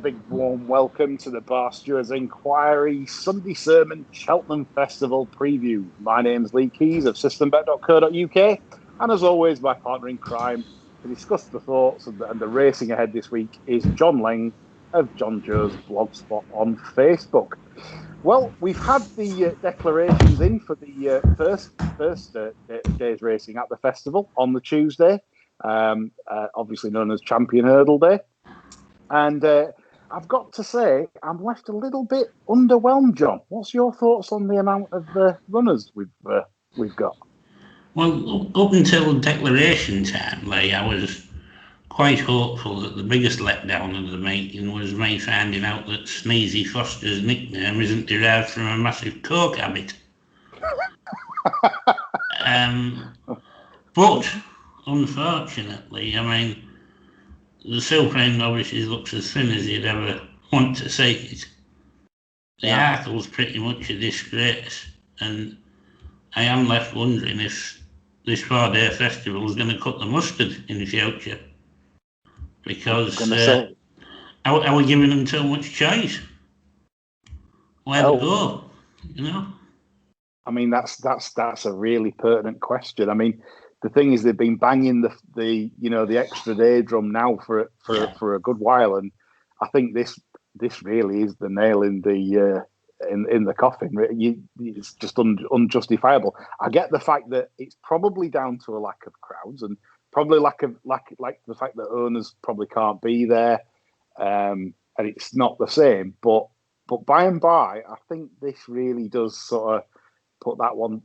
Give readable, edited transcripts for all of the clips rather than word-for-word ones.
big warm welcome to the Bar Stewards Inquiry Sunday Sermon Cheltenham Festival preview. My name's Lee Keys of systembet.co.uk, and as always, my partner in crime to discuss the thoughts and the racing ahead this week is John Lang of John Joe's Blogspot on Facebook. Well, we've had the declarations in for the first day's racing at the festival on the Tuesday, obviously known as Champion Hurdle Day. And I've got to say, I'm left a little bit underwhelmed, John. What's your thoughts on the amount of runners we've got? Well, up until declaration time, Lee, I was quite hopeful that the biggest letdown of the meeting was me finding out that Sneezy Foster's nickname isn't derived from a massive coke habit. But, unfortunately, I mean, the Supreme obviously looks as thin as you'd ever want to see it. The article's pretty much a disgrace, and I am left wondering if this 4-day festival is going to cut the mustard in the future. Because are we giving them too much choice? Where to go, you know? I mean, that's a really pertinent question. I mean, the thing is, they've been banging the extra day drum now for a good while, and I think this really is the nail in the coffin. It's just unjustifiable. I get the fact that it's probably down to a lack of crowds and probably like the fact that owners probably can't be there, and it's not the same. But by and by, I think this really does sort of put that one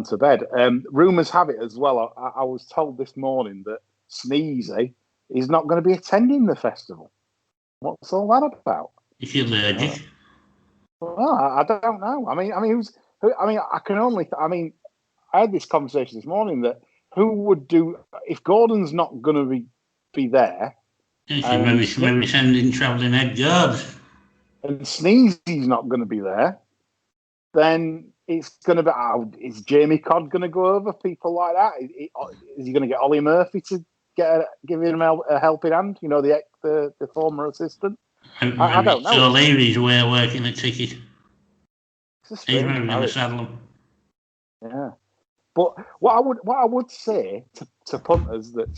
to bed. Rumours have it as well. I was told this morning that Sneezy is not going to be attending the festival. What's all that about? Is he allergic? Well, I don't know. I had this conversation this morning that who would do if Gordon's not going to be there? Maybe send in travelling head guards. And Sneezy's not going to be there. Then it's going to be, is Jamie Codd going to go over people like that? Is he going to get Ollie Murphy to give him a helping hand? You know, the former assistant. I don't know. So Leary's way of working a ticket. He's maybe going to saddle him. Yeah, but what I would say to punters that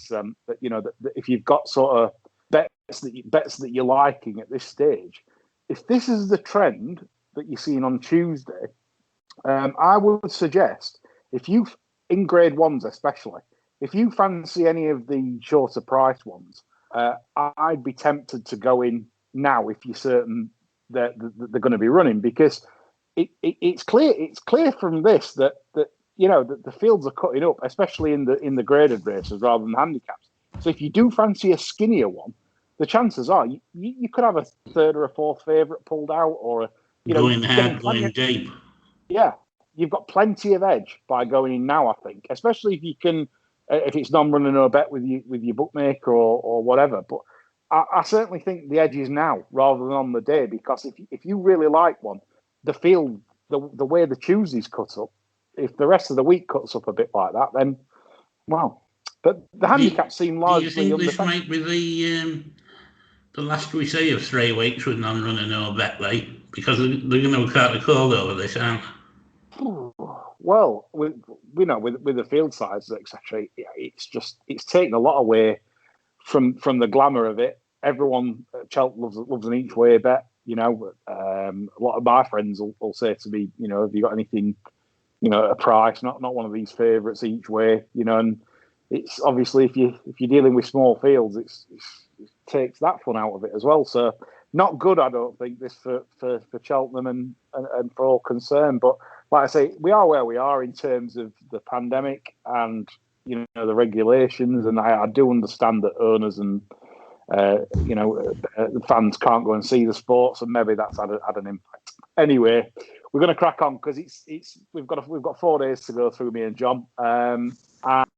if you've got sort of bets that you're liking at this stage, if this is the trend that you're seeing on Tuesday, I would suggest if you, in grade ones especially, if you fancy any of the shorter price ones, I'd be tempted to go in now if you're certain that they're going to be running, because it's clear from this that the fields are cutting up, especially in the graded races rather than handicaps. So if you do fancy a skinnier one, the chances are you could have a third or a fourth favourite pulled out, or going deep. Yeah, you've got plenty of edge by going in now, I think, especially if you can, if it's non-running or bet with your bookmaker or whatever. But I certainly think the edge is now rather than on the day, because if you really like one, the field, the way the Tuesdays cut up, if the rest of the week cuts up a bit like that, then wow. But the handicaps seem largely. Do you think this might be the last we see of 3 weeks with non-runner no bet, right? Because they're going to crack the code over this, aren't they? Well, with the field sizes, etc., it's taken a lot away from the glamour of it. Everyone at Cheltenham loves an each way bet. A lot of my friends will say to me, have you got anything, a price, not one of these favourites each way, and it's obviously if you're dealing with small fields, it takes that fun out of it as well. So not good, I don't think, this for Cheltenham and for all concerned. But like I say, we are where we are in terms of the pandemic and the regulations, and I do understand that owners and the fans can't go and see the sports, and maybe that's had an impact. Anyway, we're going to crack on because we've got 4 days to go through, me and John, and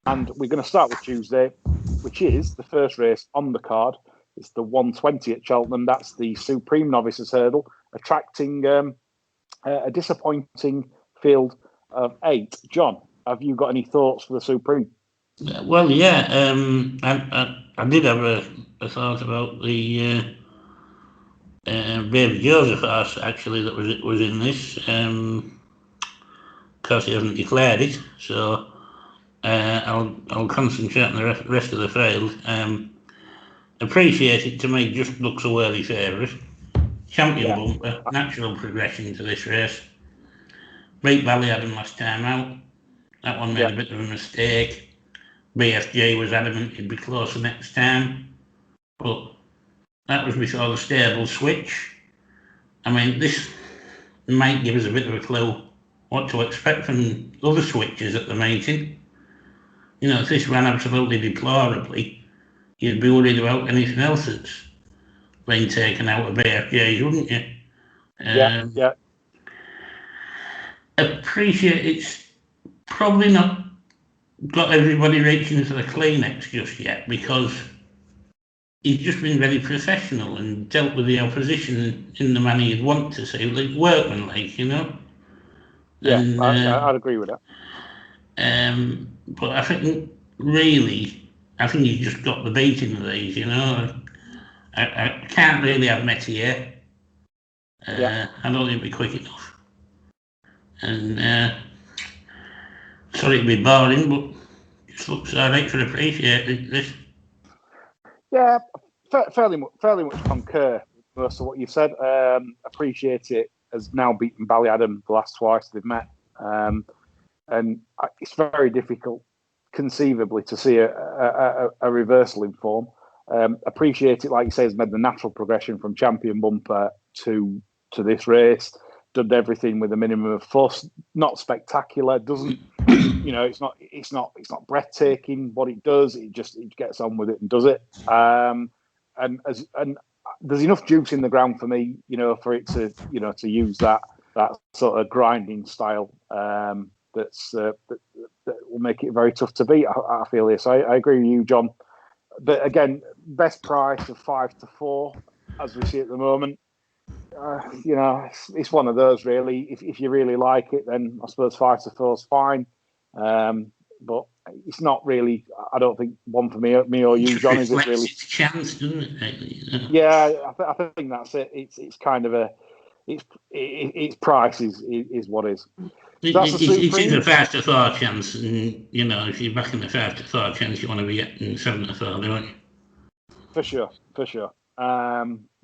we're going to start with Tuesday, which is the first race on the card. It's the 120 at Cheltenham. That's the Supreme Novices Hurdle, attracting a disappointing field of 8. John, have you got any thoughts for the Supreme? Well, yeah, I did have a thought about the Baby Joseph Horse, actually, that was in this. Because he hasn't declared it, so I'll concentrate on the rest of the field. Appreciate it, to me, just looks a worthy favourite. Champion bumper, natural progression to this race. Beat Ballyadam last time out. That one made a bit of a mistake. BFG was adamant he'd be closer next time, but that was before the stable switch. I mean, this might give us a bit of a clue what to expect from other switches at the meeting. You know, if this ran absolutely deplorably, you'd be worried about anything else that's been taken out of BFJs, wouldn't you? Yeah. Appreciate it's probably not got everybody reaching for the Kleenex just yet, because he's just been very professional and dealt with the opposition in the manner you'd want to see, like workmanlike, you know. Yeah, and, I'd agree with that. But I think he's just got the beating of these, you know. I can't really have Metier. I don't think it'll be quick enough. And sorry to be boring, but just looks alright for appreciate this. Yeah, fairly much concur with most of what you said. Appreciate it has now beaten Ballyadam the last twice they've met. And it's very difficult, conceivably, to see a reversal in form. Appreciate it, like you say, has made the natural progression from champion bumper to this race. Done everything with a minimum of fuss. Not spectacular. Doesn't, you know, it's not breathtaking what it does. It gets on with it and does it. And there's enough juice in the ground for me, you know, for it to, you know, to use that sort of grinding style. That will make it very tough to beat. I feel this. I agree with you, John. But again, best price of 5-4, as we see at the moment. You know, it's one of those really. If you really like it, then I suppose 5-4 is fine. But it's not really. I don't think one for me or you, John. Is it really? Its chance, doesn't it? Yeah, I think that's it. It's kind of its price is what is. It's a 5-4 chance, and you know, if you're backing the 5-4 chance, you want to be getting 7-4, don't you? For sure.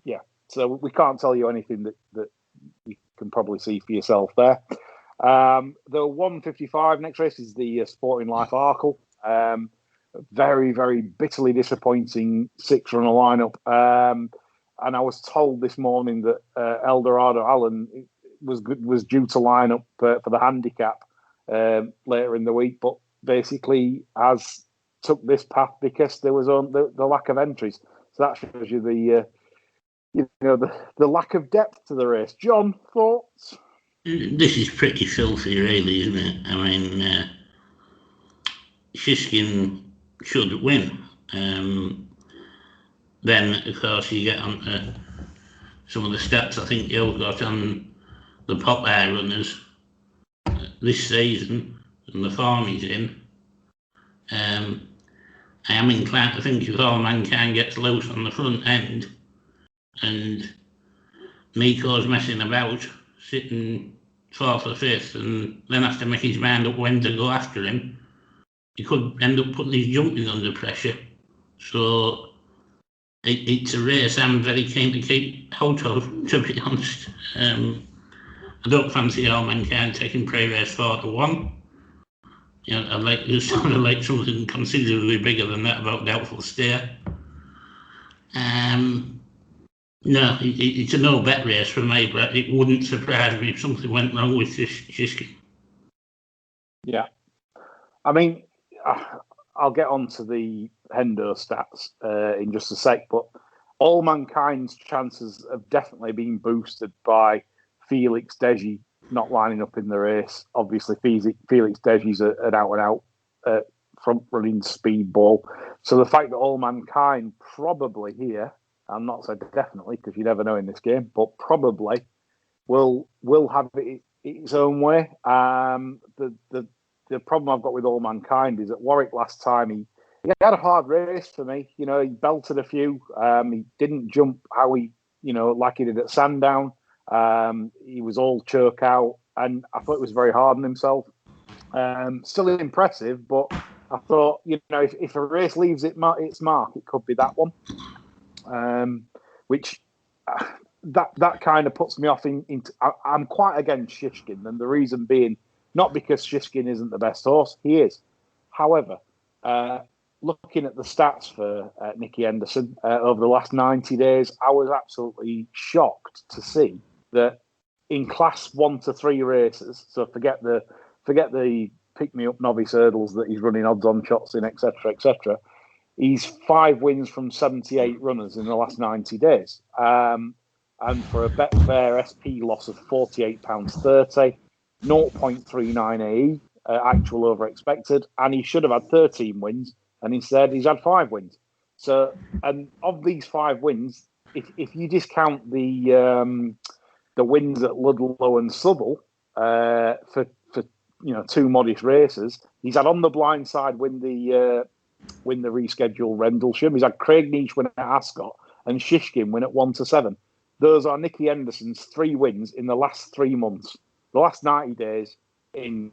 Yeah. So we can't tell you anything that you can probably see for yourself there. The 155 next race is the Sporting Life Arkle. Very, very bitterly disappointing 6-runner lineup. And I was told this morning that Eldorado Allen was due to line up for the handicap later in the week, but basically has took this path because there was the lack of entries. So that shows you the lack of depth to the race. John, thoughts? This is pretty filthy, really, isn't it? I mean, Shiskin should win. Then, of course, you get on to some of the stats I think you've got on the Popeye runners this season and the form he's in. I am inclined to think if All Mankind gets loose on the front end and Nico's messing about, sitting 4th or 5th, and then has to make his mind up when to go after him, he could end up putting his jumping under pressure. So it's a race I'm very keen to keep out of, to be honest. I don't fancy All Mankind taking pre-race 4-1. You know, I'd like something considerably bigger than that about Doubtful Stare. No, it's a no-bet race for me, but it wouldn't surprise me if something went wrong with Shiskin. Yeah. I mean, I'll get on to the Hendo stats in just a sec, but All Mankind's chances have definitely been boosted by Felix Deji not lining up in the race. Obviously, Felix Deji's an out-and-out front-running speedball. So the fact that All Mankind probably here, I'm not saying definitely because you never know in this game, but probably will have it its own way. The problem I've got with All Mankind is that Warwick last time he had a hard race for me. You know, he belted a few. He didn't jump how he like he did at Sandown. He was all choke out, and I thought it was very hard on himself. Still impressive, but I thought, if a race leaves its mark, it could be that one. Which that kind of puts me off. I'm quite against Shishkin, and the reason being not because Shishkin isn't the best horse, he is. However, looking at the stats for Nicky Henderson over the last 90 days, I was absolutely shocked to see that in Class 1 to 3 races. So forget the pick me up novice hurdles that he's running odds on shots in, etc., etc. He's 5 wins from 78 runners in the last 90 days. And for a Betfair SP loss of £48.30, 0.39 AE, actual over expected, and he should have had 13 wins, and instead he's had 5 wins. So, and of these 5 wins, if you discount the wins at Ludlow and Southwell for 2 modest races, he's had On the Blind Side win the rescheduled Rendlesham. He's had Craig Niche win at Ascot and Shishkin win at 1 to 7. Those are Nicky Henderson's 3 wins in the last 3 months, the last 90 days in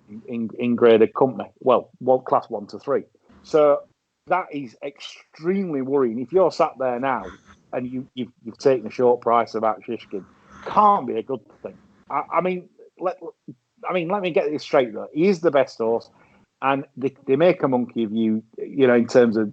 graded company. Well, Class 1 to 3. So that is extremely worrying. If you're sat there now and you've taken a short price about Shishkin, can't be a good thing. I mean, let me get this straight though. He is the best horse, and they make a monkey of you. In terms of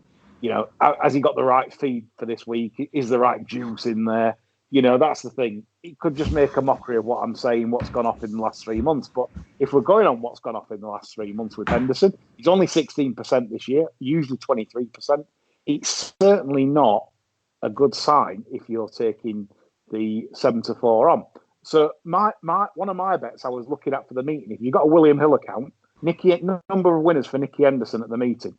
has he got the right feed for this week? Is the right juice in there? That's the thing. It could just make a mockery of what I'm saying, what's gone off in the last 3 months. But if we're going on what's gone off in the last 3 months with Henderson, he's only 16% this year, usually 23%. It's certainly not a good sign if you're taking the 7 to 4 on. So my one of my bets I was looking at for the meeting, if you've got a William Hill account, number of winners for Nicky Henderson at the meeting,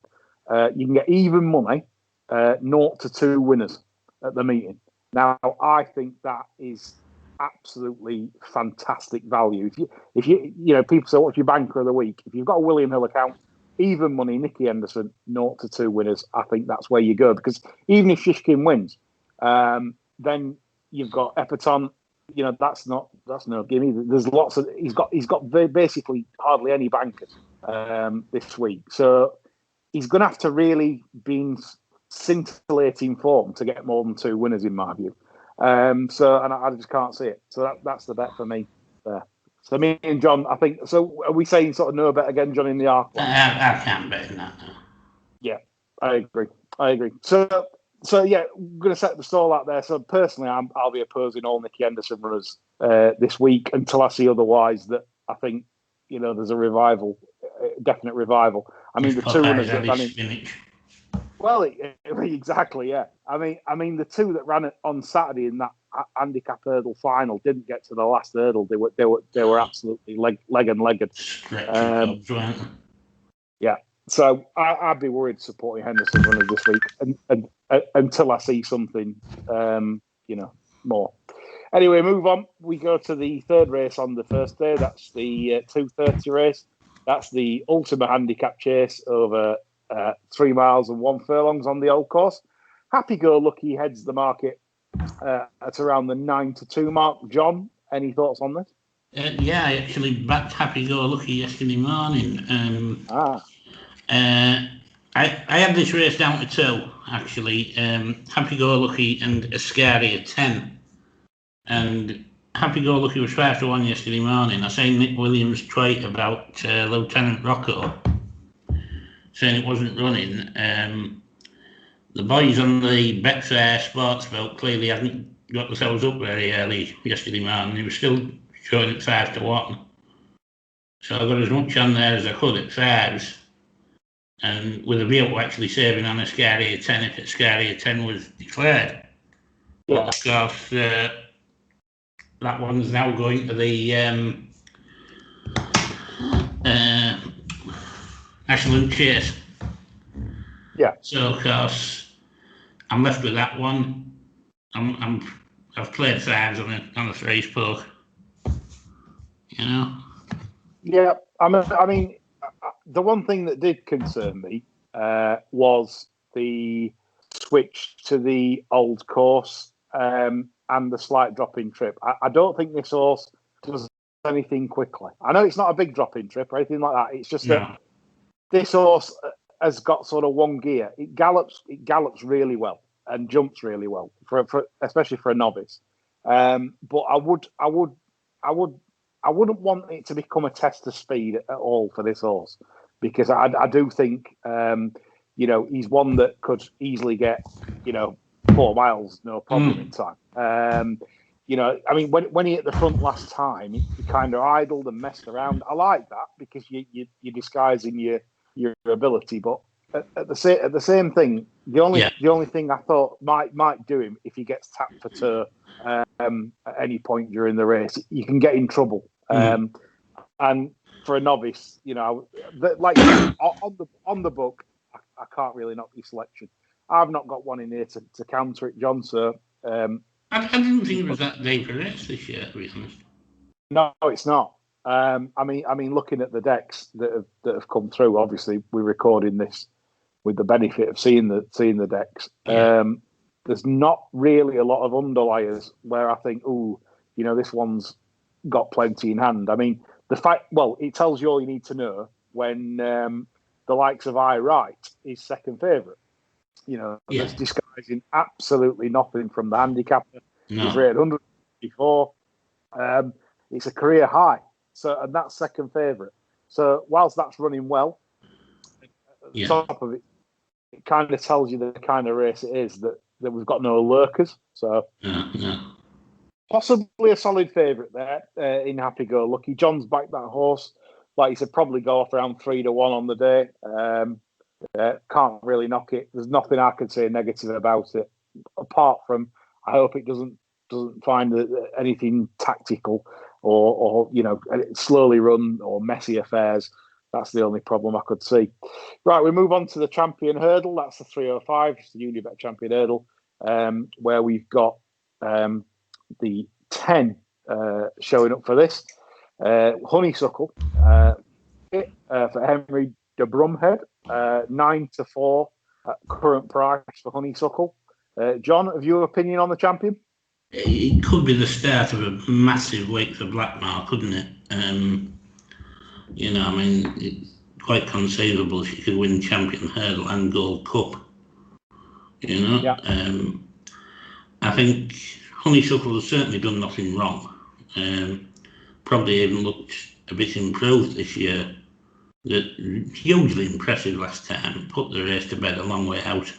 you can get even money, 0 to 2 winners at the meeting. Now, I think that is absolutely fantastic value. If you people say, what's your banker of the week? If you've got a William Hill account, even money, Nicky Henderson, 0 to 2 winners, I think that's where you go. Because even if Shishkin wins, then you've got Epperton. That's no gimme. There's lots of he's got basically hardly any bankers this week, so he's going to have to really be in scintillating form to get more than 2 winners, in my view. So I just can't see it. So that's the bet for me there. So me and John, I think. So are we saying sort of no bet again, John, in the arc? I can't bet in that. Yeah, I agree. So yeah, I'm going to set the stall out there. So personally, I'll be opposing all Nicky Henderson runners this week until I see otherwise. That I think there's a revival, definite revival. I mean, the 2 runners that ran in. Well, exactly, yeah. I mean, the 2 that ran on Saturday in that handicap hurdle final didn't get to the last hurdle. They were absolutely leg and legged. Yeah. So I'd be worried supporting Henderson runners this week and until I see something, more. Anyway, move on. We go to the 3rd race on the first day. That's the 2:30 race. That's the ultimate handicap chase over 3 miles and 1 furlongs on the old course. Happy Go Lucky heads the market at around the 9 to 2 mark. John, any thoughts on this? Yeah, I actually backed Happy Go Lucky yesterday morning. I had this race down to 2, actually. Happy Go Lucky and Ascaria 10. And Happy Go Lucky was 5 to 1 yesterday morning. I seen Nick Williams tweet about Lieutenant Rocco, saying it wasn't running. The boys on the Betfair Sports Belt clearly hadn't got themselves up very early yesterday morning. They were still showing at 5 to 1. So I got as much on there as I could at 5s. And with a view to actually saving on Ascaria 10 if Ascaria 10 was declared. Yeah. But of course, that one's now going to the Ashland Chase. Yeah. So of course, I'm left with that one. I've played 5s on a 3-spoke. Yeah. I mean, the one thing that did concern me was the switch to the old course. and the slight drop in trip. I don't think this horse does anything quickly. I know it's not a big drop in trip or anything like that. It's just that this horse has got sort of one gear. It gallops really well and jumps really well for especially for a novice. But I wouldn't want it to become a test of speed at all for this horse, because I do think he's one that could easily get 4 miles no problem in time. I mean, when he hit the front last time, he kind of idled and messed around. I like that because you're disguising your ability. But at the same thing, the only thing I thought might do him if he gets tapped for turf at any point during the race, you can get in trouble. And for a novice, like on the book, I can't really knock your selection. I've not got one in here to counter it, John. So I didn't think it was that big a race this year, to be honest. No, it's not. I mean, looking at the decks that have come through, obviously we're recording this with the benefit of seeing the decks. There's not really a lot of underliers where I think, this one's got plenty in hand. I mean, it tells you all you need to know when the likes of I Right is second favourite. That's disguising absolutely nothing from the handicapper. He's rated 154. It's a career high, and that's second favourite. So whilst that's running well, at the top of it, it kind of tells you the kind of race it is that we've got no lurkers. So possibly a solid favourite there in Happy Go Lucky. John's backed that horse, like you said, probably go off around 3-1 on the day. Can't really knock it. There's nothing I could say negative about it, apart from I hope it doesn't find anything tactical or slowly run or messy affairs. That's the only problem I could see. Right, we move on to the Champion Hurdle. That's the 305, it's the Unibet Champion Hurdle, where we've got the 10 showing up for this. Honeysuckle for Henry de Brumhead, 9-4 at current price for Honeysuckle. John, have you an opinion on the champion? It could be the start of a massive week for Blackmar, couldn't it? It's quite conceivable she could win Champion Hurdle and Gold Cup. I think Honeysuckle has certainly done nothing wrong. Probably even looked a bit improved this year. Hugely impressive last time. Put the race to bed a long way out.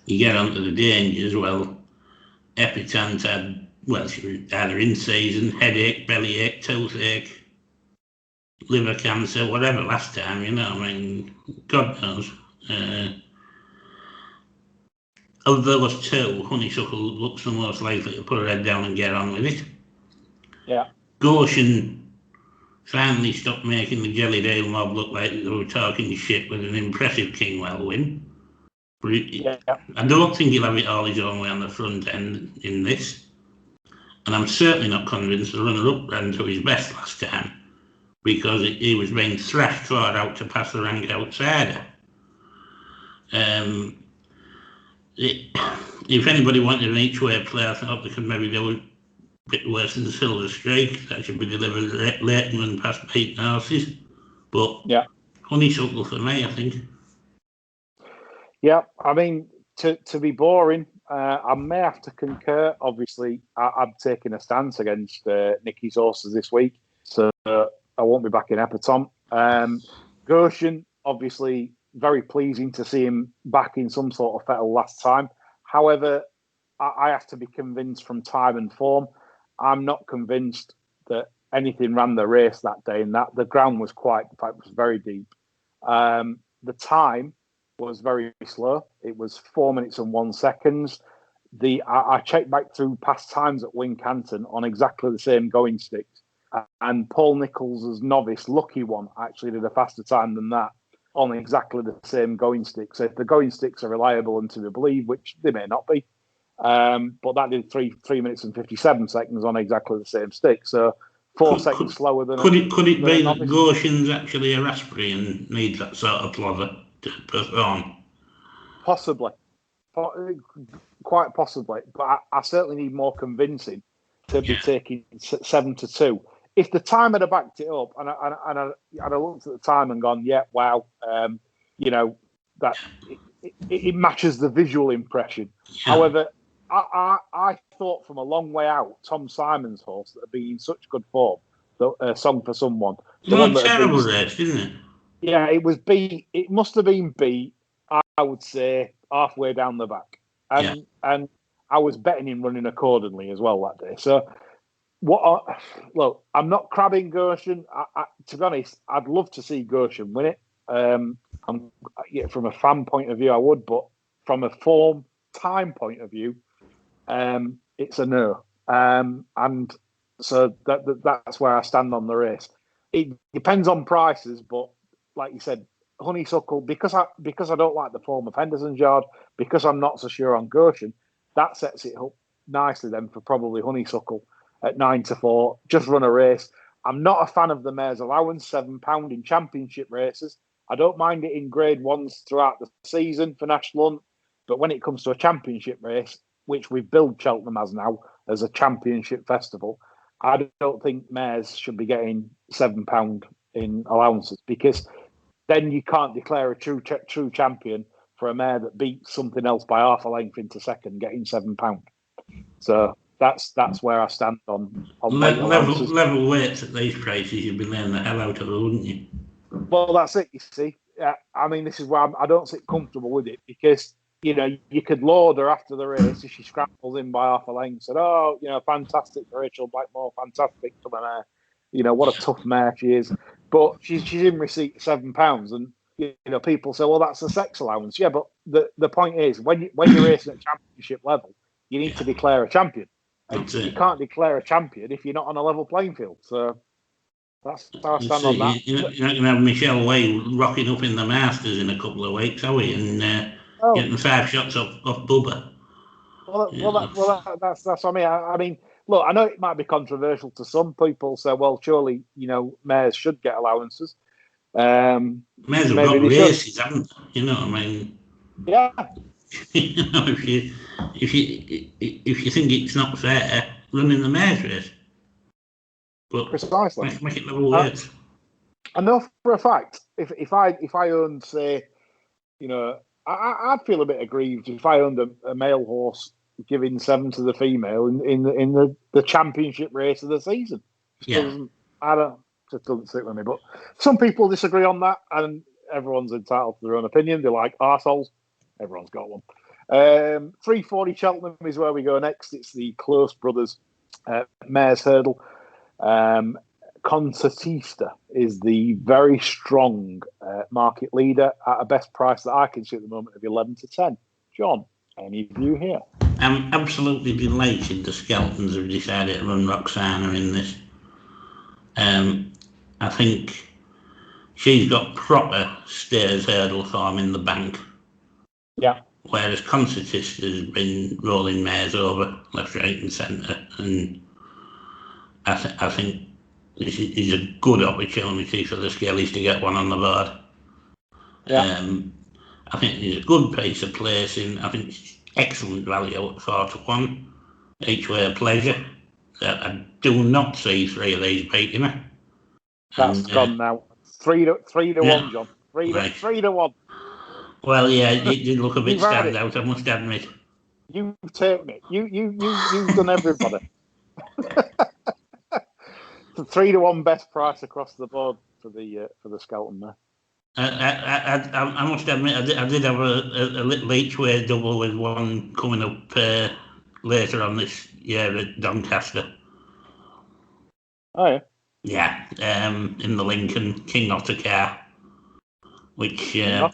You get onto the dangers. Well, Epitante she had her in season, headache, bellyache, toothache, liver cancer, whatever last time, God knows. Of those two, Honeysuckle looks the most likely to put her head down and get on with it. Yeah. Goshen finally stopped making the Jellydale mob look like they were talking shit with an impressive Kingwell win. I don't think he'll have it all his own way on the front end in this. And I'm certainly not convinced the runner-up ran to his best last time, because he was being thrashed far out to pass the rank outsider. If anybody wanted an each-way play, I thought they could maybe do a bit worse than the Silver Streak. That should be delivered later and past Pete Narcissus. But Honeysuckle for me, I think. Yeah, I mean, to be boring, I may have to concur. Obviously, I'm taking a stance against Nicky's horses this week, so I won't be back in Epitome. Goshen, obviously, very pleasing to see him back in some sort of fettle last time. However, I have to be convinced from time and form. I'm not convinced that anything ran the race that day, and that the ground was very deep. The time was very slow. It was 4 minutes and 1 second. I checked back through past times at Wincanton on exactly the same going sticks, and Paul Nicholls' novice Lucky One actually did a faster time than that on exactly the same going sticks. So if the going sticks are reliable and to be believed, which they may not be, but that did 3 minutes and 57 seconds on exactly the same stick. So 4 seconds slower than. Could it be that Goshen's actually a raspberry and needs that sort of plover to perform? Possibly. quite possibly, but I certainly need more convincing to be taking 7-2. If the time had backed it up, and I looked at the time and gone, yeah, wow, that it matches the visual impression. Yeah. However, I thought from a long way out, Tom Simon's horse that had been in such good form, the Song for Someone, the one that terrible race, didn't it? Yeah, it was beat. It must have been beat. I would say halfway down the back, and I was betting him running accordingly as well that day. So, look, I'm not crabbing Gershon. To be honest, I'd love to see Gershon win it. From a fan point of view, I would, but from a form time point of view, it's a no. And so that's where I stand on the race. It depends on prices, but like you said, Honeysuckle, because I don't like the form of Henderson's Yard, because I'm not so sure on Gershon, that sets it up nicely then for probably Honeysuckle at 9-4. Just run a race. I'm not a fan of the mare's allowance, £7 in championship races. I don't mind it in grade ones throughout the season for National Hunt, but when it comes to a championship race, which we've billed Cheltenham as now as a championship festival, I don't think mares should be getting £7 in allowances, because then you can't declare a true champion for a mare that beat something else by half a length into second, getting £7. So that's where I stand on level weights at these prices. You'd be laying the hell out of it, wouldn't you? Well, that's it. You see, I mean, this is where I don't sit comfortable with it, because you could laud her after the race if she scrambles in by half a length. Said, "Oh, fantastic for Rachel Blackmore, fantastic for the mare. What a tough mare she is." But she's in receipt of £7, and people say, "Well, that's a sex allowance." Yeah, but the point is, when you're racing at championship level, you need to declare a champion, and you can't declare a champion if you're not on a level playing field. So that's how I stand on that. You're not going to have Michelle Way rocking up in the Masters in a couple of weeks, are we? And getting 5 shots off Bubba. That's what I mean. I mean, look, I know it might be controversial to some people. Say, well, surely mares should get allowances. Mares have got races, haven't they? You know what I mean? Yeah. If you think it's not fair, run in the mares race. But precisely. Make it level weights. I know for a fact, if I owned, say, I'd feel a bit aggrieved if I owned a male horse giving 7 to the female in the championship race of the season. Just doesn't sit with me. But some people disagree on that, and everyone's entitled to their own opinion. They're like arseholes. Everyone's got one. 340 Cheltenham is where we go next. It's the Close Brothers Mares Hurdle. Concertista is the very strong market leader at a best price that I can see at the moment of 11-10. John, any view here? I'm absolutely delighted the Skeltons have decided to run Roxana in this. I think she's got proper stairs hurdle form in the bank. Yeah. Whereas Concertista has been rolling mares over left, right, and centre, and I think this is a good opportunity for the Skellies to get one on the board. Yeah. I think it's a good piece of placing. I think it's excellent value at 4-1. Each way a pleasure. I do not see 3 of these beating her. That's gone now. 3-1, John. 3-1. Well, yeah, it did look a bit standout, I must admit. You've taken it. You've done everybody. 3-1 best price across the board for the Skelton there. I must admit, I did have a little each way double with one coming up later on this year at Doncaster. Oh yeah. Yeah, in the Lincoln King Otter car, which I've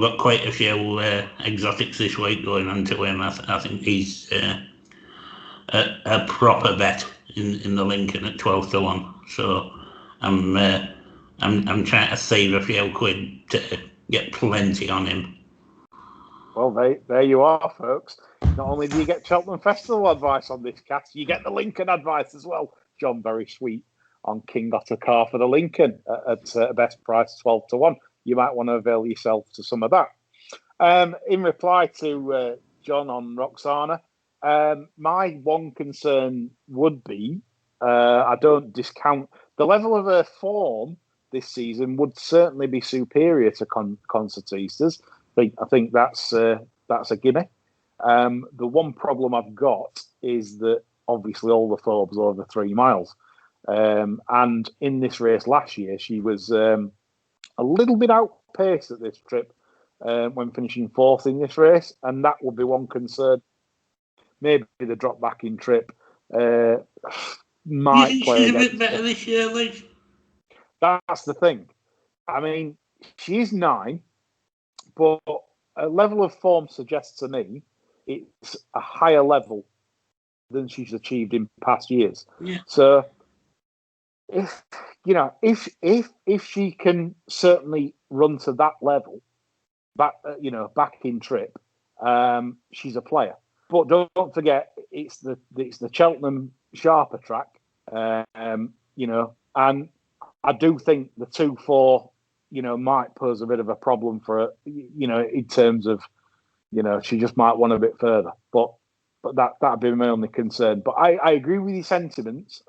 got quite a few exotics this week going on to him. I think he's a proper bet in the Lincoln at 12-1. So I'm trying to save a few quid to get plenty on him. Well, there you are, folks. Not only do you get Cheltenham Festival advice on this cast, you get the Lincoln advice as well. John, very sweet on King Otter car for the Lincoln at best price 12-1. You might want to avail yourself to some of that. In reply to John on Roxana, my one concern would be I don't discount the level of her form this season would certainly be superior to Concertista's. I think that's a gimme. The one problem I've got is that obviously all the Forbes over 3 miles. And in this race last year, she was a little bit outpaced at this trip when finishing fourth in this race. And that would be one concern. Maybe the drop back in trip might you think play she's a against bit better this year, Lee? That's the thing. I mean, she is 9, but a level of form suggests to me it's a higher level than she's achieved in past years. Yeah. So if she can certainly run to that level back in trip, she's a player. But don't forget it's the Cheltenham sharper track, and I do think the 2-4 might pose a bit of a problem for her, in terms of she just might want a bit further, but that'd be my only concern. But I agree with your sentiments.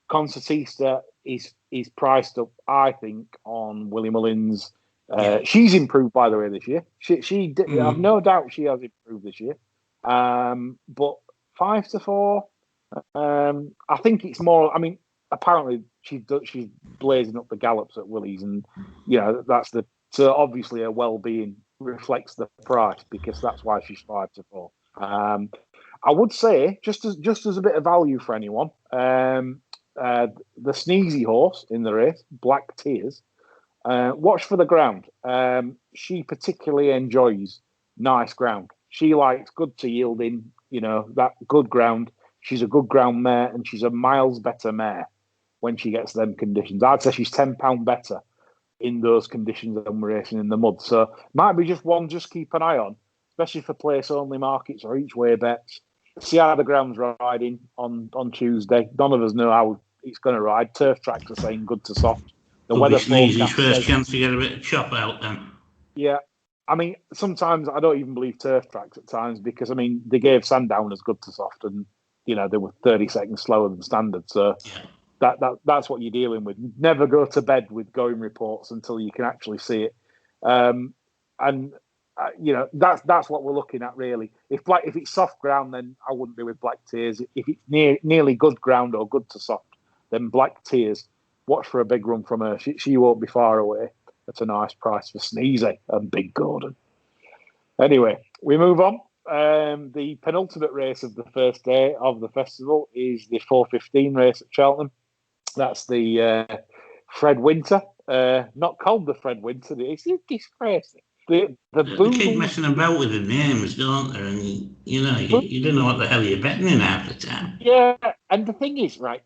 Concertista is priced up, I think, on Willie Mullins. She's improved, by the way, this year. She I've no doubt she has improved this year. But 5-4, I think it's more. I mean, apparently she's blazing up the gallops at Willie's, and so obviously her well-being reflects the price because that's why she's 5-4. I would say just as a bit of value for anyone, the Sneezy horse in the race, Black Tears. Watch for the ground. She particularly enjoys nice ground. She likes good to yielding, that good ground. She's a good ground mare, and she's a miles better mare when she gets them conditions. I'd say she's £10 better in those conditions than racing in the mud. So might be just one just keep an eye on, especially for place-only markets or each-way bets. See how the ground's riding on Tuesday. None of us know how it's going to ride. Turf tracks are saying good to soft. The weather forecast first chance to get a bit of chop out then. Yeah. I mean, sometimes I don't even believe turf tracks at times because, I mean, they gave Sandown as good to soft and, they were 30 seconds slower than standard. So that's what you're dealing with. Never go to bed with going reports until you can actually see it. That's what we're looking at, really. If it's soft ground, then I wouldn't be with Black Tears. If it's nearly good ground or good to soft, then Black Tears. Watch for a big run from her. She won't be far away. That's a nice price for Sneezy and Big Gordon. Anyway, we move on. The penultimate race of the first day of the festival is the 4:15 race at Cheltenham. That's the Fred Winter. Not called the Fred Winter. It's disgraceful. They keep messing about with the names, don't they? And you don't know what the hell you're betting in half the time. Yeah, and the thing is, right,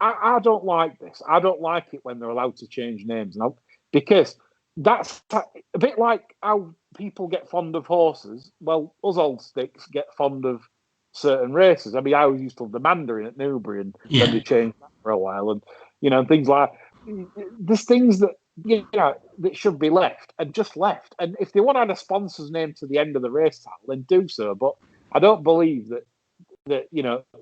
I don't like this. I don't like it when they're allowed to change names now, because that's a bit like how people get fond of horses. Well, us old sticks get fond of certain races. I mean, I always used to love the Mandarin at Newbury, and then they changed that for a while, and things like there's things that that should be left and just left. And if they want to add a sponsor's name to the end of the race title, then do so. But I don't believe that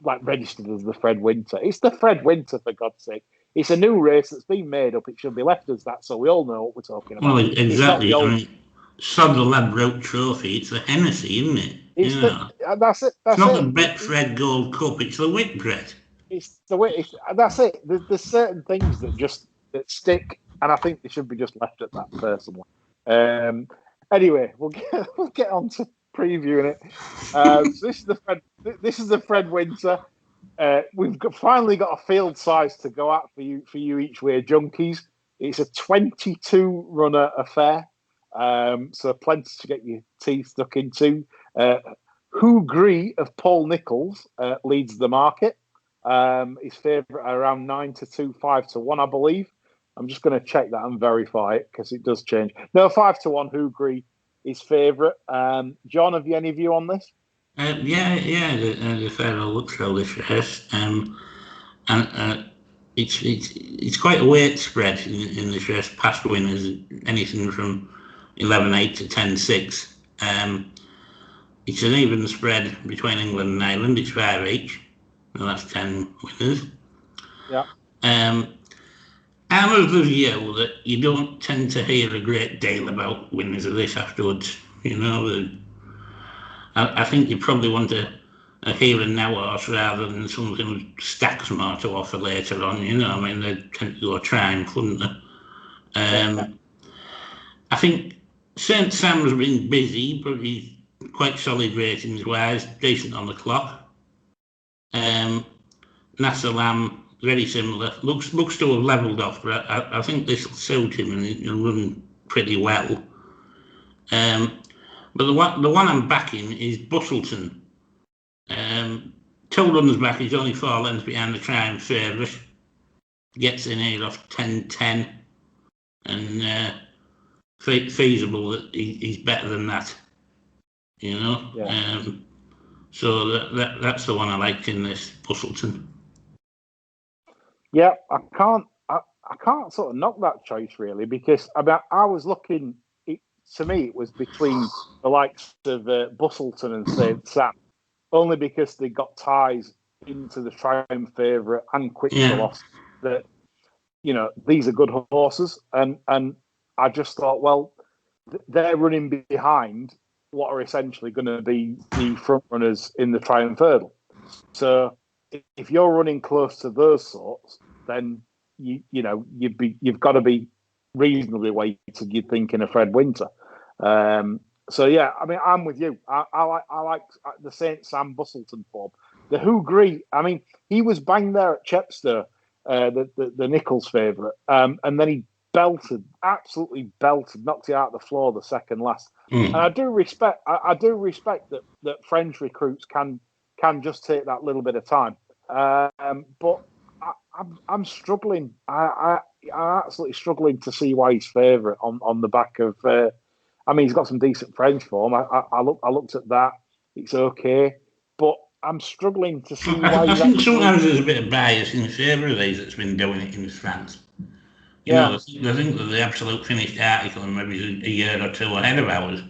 like registered as the Fred Winter. It's the Fred Winter, for God's sake. It's a new race that's been made up. It should be left as that, so we all know what we're talking about. Well, exactly. I mean, Sod the Ladbroke Trophy. It's the Hennessy, isn't it? That's it. It's not the Betfred Gold Cup. It's the Whitbread. It's the way. That's it. There's certain things that stick, and I think they should be just left at that. Personally. Anyway, we'll get on to previewing it. So this is the Fred Winter. We've finally got a field size to go at for you each way junkies. It's a 22 runner affair, so plenty to get your teeth stuck into. Who Gree of Paul Nichols leads the market. His favourite around 9-2, 5-1, I believe. I'm just going to check that and verify it because it does change. No, 5-1. Who Gree is favourite. John, have you any view on this? The fair old look through this race, and it's quite a weight spread in this race. Past winners, anything from 11-8 to 10-6. It's an even spread between England and Ireland. It's 5 each. The last 10 winners. Yeah. I'm of the view that you don't tend to hear a great deal about winners of this afterwards. I think you probably want a here and now horse rather than something with stacks more to offer later on. They tend to go triumph, wouldn't they? I think St Sam's been busy, but he's quite solid ratings wise, decent on the clock. Nassalam, very similar. Looks to have levelled off, but I think this will suit him and he'll run pretty well. But the one I'm backing is Bustleton. 2 runs back, he's only 4 lengths behind the Triumph favourite. Gets in here off 10-10, and feasible that he's better than that. Yeah. So that's the one I liked in this, Bustleton. Yeah, I can't sort of knock that choice really, because I was looking. To me, it was between the likes of Bustleton and St Sam, only because they got ties into the Triumph favourite and Quick Velocity. That these are good horses, and I just thought, well, they're running behind what are essentially going to be the front runners in the Triumph Hurdle. So if you're running close to those sorts, then you've got to be reasonably weighted. You're thinking of Fred Winter. So yeah, I mean, I'm with you. I like the St Sam Bustleton form. The Hooghry, I mean, he was banged there at Chepstow, the Nichols favourite, and then he absolutely belted, knocked it out of the floor the second last. And I do respect that French recruits can just take that little bit of time. But I'm struggling. I'm absolutely struggling to see why he's favourite on the back of. I mean, he's got some decent French form. I looked at that. It's okay, but I'm struggling to see why. I think sometimes there's a bit of bias in favour of these that's been doing it in France. I think that the absolute finished article and maybe a year or 2 ahead of ours.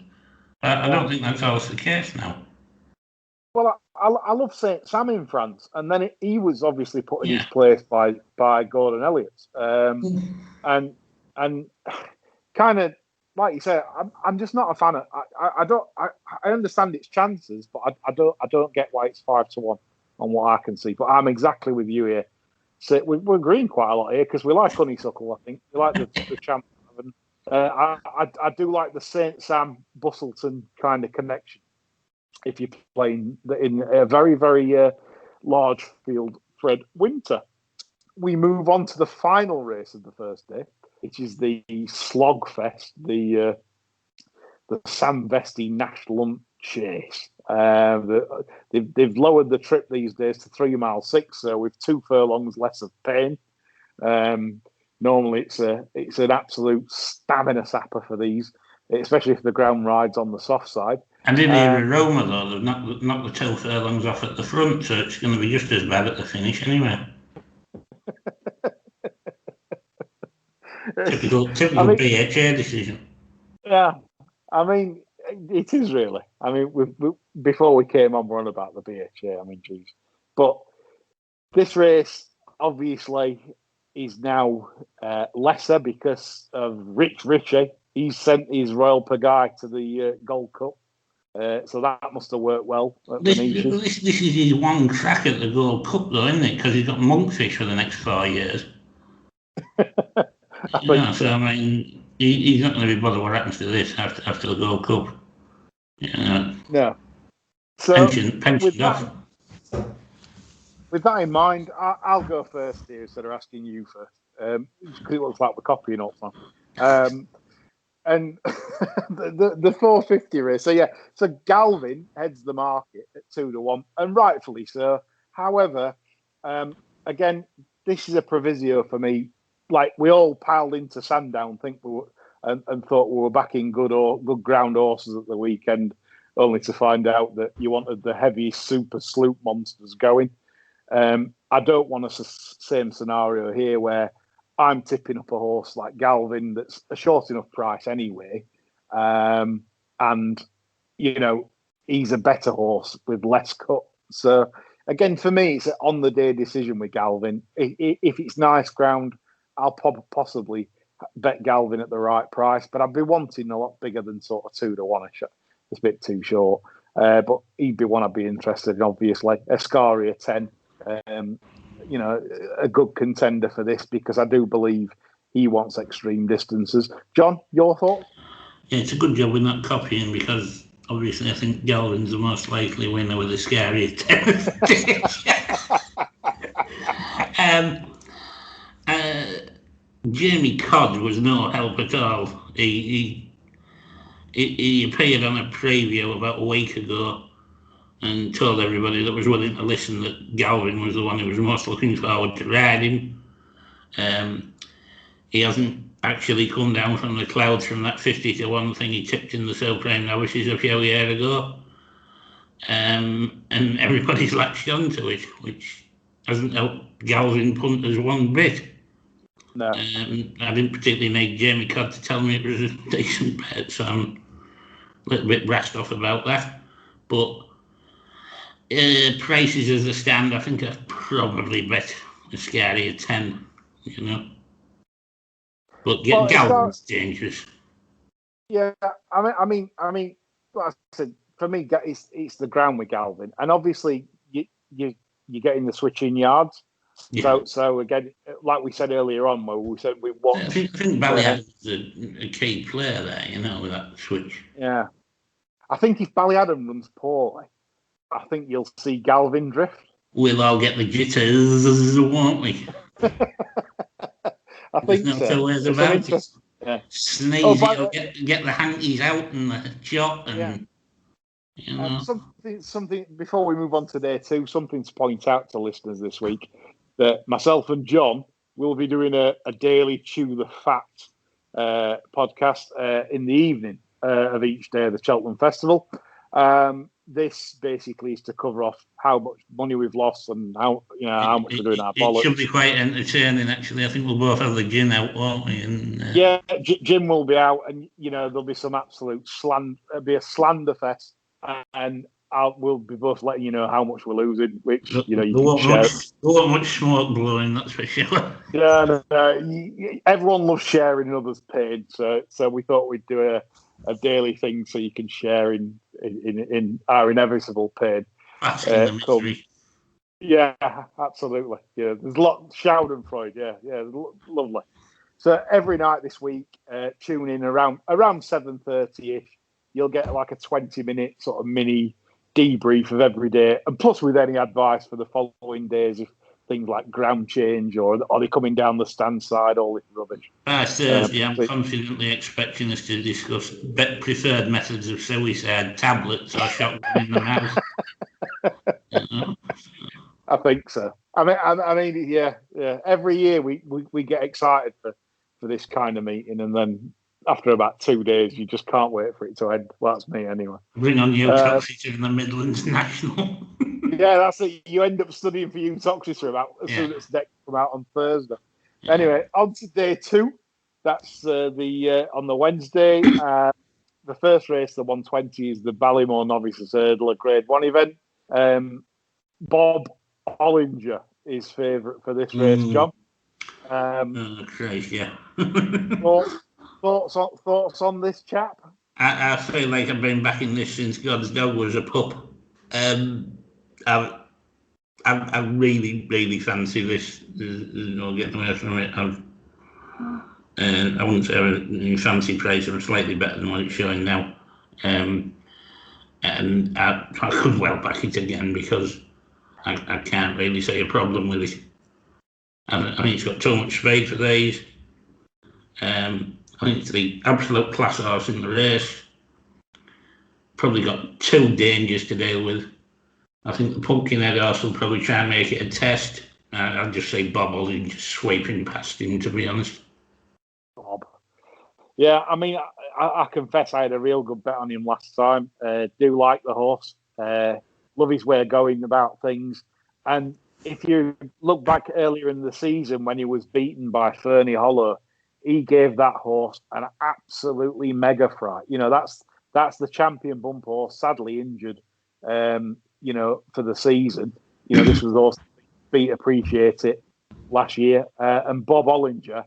I don't think that's always the case now. Well, I love St Sam in France, and then he was obviously put in his place by Gordon Elliott, and kind of like you say, I'm just not a fan of. I understand its chances, but I don't get why it's 5-1 on what I can see. But I'm exactly with you here. So we're agreeing quite a lot here because we like Honeysuckle. I think we like the champ. I do like the St Sam Bustleton kind of connection. If you're playing in a very, very large field, Fred Winter. We move on to the final race of the first day, which is the Slogfest, the Sam Vesti National Chase. They've lowered the trip these days to 3 miles 6, so with 2 furlongs less of pain. Normally, it's an absolute stamina sapper for these, especially if the ground ride's on the soft side. And in here in Roma, though, they've knocked the 2 furlongs off at the front, so it's going to be just as bad at the finish anyway. Typical BHA decision. Yeah, I mean, it is really. I mean, before we came on, we're on about the BHA. I mean, geez. But this race, obviously, is now lesser because of Rich Ritchie. He's sent his Royal Pagaille to the Gold Cup. So that must have worked well. This is his one crack at the Gold Cup, though, isn't it? Because he's got Monkfish for the next 4 years. So I mean, he's not going to be bothered what happens to this after the Gold Cup. No. So pension off. With that in mind, I'll go first here instead of asking you first, because it looks like we're copying up now. And the 450 race. So Galvin heads the market at 2-1, and rightfully so. However, again, this is a proviso for me. Like, we all piled into Sandown, and thought we were backing good ground horses at the weekend, only to find out that you wanted the heaviest super sloop monsters going. I don't want a same scenario here where I'm tipping up a horse like Galvin that's a short enough price anyway, and he's a better horse with less cut. So again, for me, it's an on-the-day decision with Galvin. If it's nice ground, I'll possibly bet Galvin at the right price, but I'd be wanting a lot bigger than sort of 2-1. It's a bit too short, but he'd be one I'd be interested in, obviously. Ascaria 10, a good contender for this because I do believe he wants extreme distances. John, your thoughts? Yeah, it's a good job we're not copying because obviously I think Galvin's the most likely winner with Ascaria 10. Jamie Codd was no help at all. He appeared on a preview about a week ago and told everybody that was willing to listen that Galvin was the one who was most looking forward to riding. He hasn't actually come down from the clouds from that 50-1 thing he tipped in the Supreme Novices a few years ago. And everybody's latched onto it, which hasn't helped Galvin punters one bit. No. I didn't particularly need Jamie Codd to tell me it was a decent bet, so I'm a little bit brassed off about that. But prices as a stand, I think I'd probably bet Ascaria 10, But Galvin's dangerous. Yeah, I mean, like I said, for me, it's the ground with Galvin, and obviously you're getting the switching yards. Yeah. So again, like we said earlier on, where we said we want. I think Ballyadam's a key player there, with that switch. Yeah, I think if Ballyadam runs poorly, I think you'll see Galvin drift. We'll all get the jitters, won't we? I think There's no two ways about it. Yeah. Sneezy, get the hankies out and the jot and something before we move on to day two, something to point out to listeners this week that myself and John will be doing a daily Chew the Fat podcast in the evening of each day of the Cheltenham Festival. This basically is to cover off how much money we've lost and how much we're doing our bollocks. It should be quite entertaining, actually. I think we'll both have the gin out, won't we? And, yeah, Jim will be out, and there'll be some absolute slander. It'll be a slander fest, and we'll be both letting you know how much we're losing. Which you can share. There won't much smoke blowing, that's for sure. Yeah, everyone loves sharing others' pain, so we thought we'd do a daily thing so you can share in our inevitable pain. Yeah, absolutely. Yeah, there's a lot. Schadenfreude. Yeah, lovely. So every night this week, tune in around 7:30ish. You'll get like a 20-minute sort of mini debrief of every day, and plus with any advice for the following days if things like ground change or are they coming down the stand side, all this rubbish. Thursday, I'm confidently expecting us to discuss preferred methods of suicide, tablets or shotgun in the house. I think so. I mean, yeah. Every year we get excited for this kind of meeting, and then after about 2 days, you just can't wait for it to end. Well, that's me anyway. Bring on Eutoxeter in the Midlands National. Yeah, that's it. You end up studying for Eutoxeter as soon as next come out on Thursday. Yeah. Anyway, on to day two. That's on the Wednesday. The first race, the 120, is the Ballymore Novices Hurdle, a Grade 1 event. Bob Ollinger is favourite for this race, John. Christ, yeah. Thoughts on this chap? I feel like I've been backing this since God's dog was a pup. I really, really fancy this. There's no getting away from it. I wouldn't say I'm fancy price. I'm slightly better than what it's showing now. And I could well back it again because I can't really see a problem with it. I think it's got too much speed for these. I think it's the absolute class horse in the race. Probably got two dangers to deal with. I think the Pumpkinhead horse will probably try and make it a test. I'll just say Bob Ollinger just sweeping past him, to be honest. Bob. Yeah, I mean, I confess I had a real good bet on him last time. Do like the horse. Love his way of going about things. And if you look back earlier in the season when he was beaten by Fernie Hollow, he gave that horse an absolutely mega fright. You know, that's the champion bump horse, sadly injured, you know, for the season. You know, this was the horse beat Appreciate It last year. And Bob Ollinger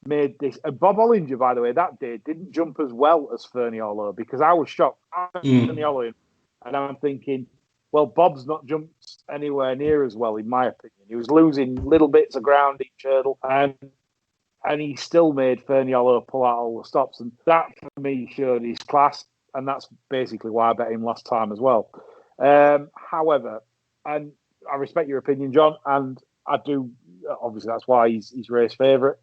made this. And Bob Ollinger, by the way, that day didn't jump as well as Fernie Hollow, because I was shocked. Fernie Hollow, and I'm thinking, well, Bob's not jumped anywhere near as well, in my opinion. He was losing little bits of ground each hurdle, and he still made Fernie Hollow pull out all the stops. And that, for me, showed his class. And that's basically why I bet him last time as well. However, and I respect your opinion, John, and I do, obviously that's why he's race favourite.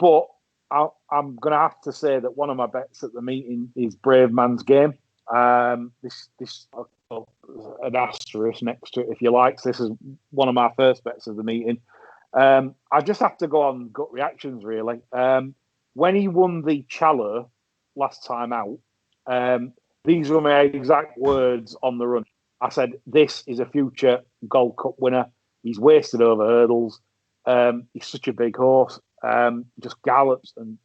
But I'm going to have to say that one of my bets at the meeting is Brave Man's Game. This an asterisk next to it, if you like. This is one of my first bets of the meeting. I just have to go on gut reactions, really. When he won the Chaleur last time out, these were my exact words on the run. I said, this is a future Gold Cup winner. He's wasted over hurdles. He's such a big horse. Just gallops, and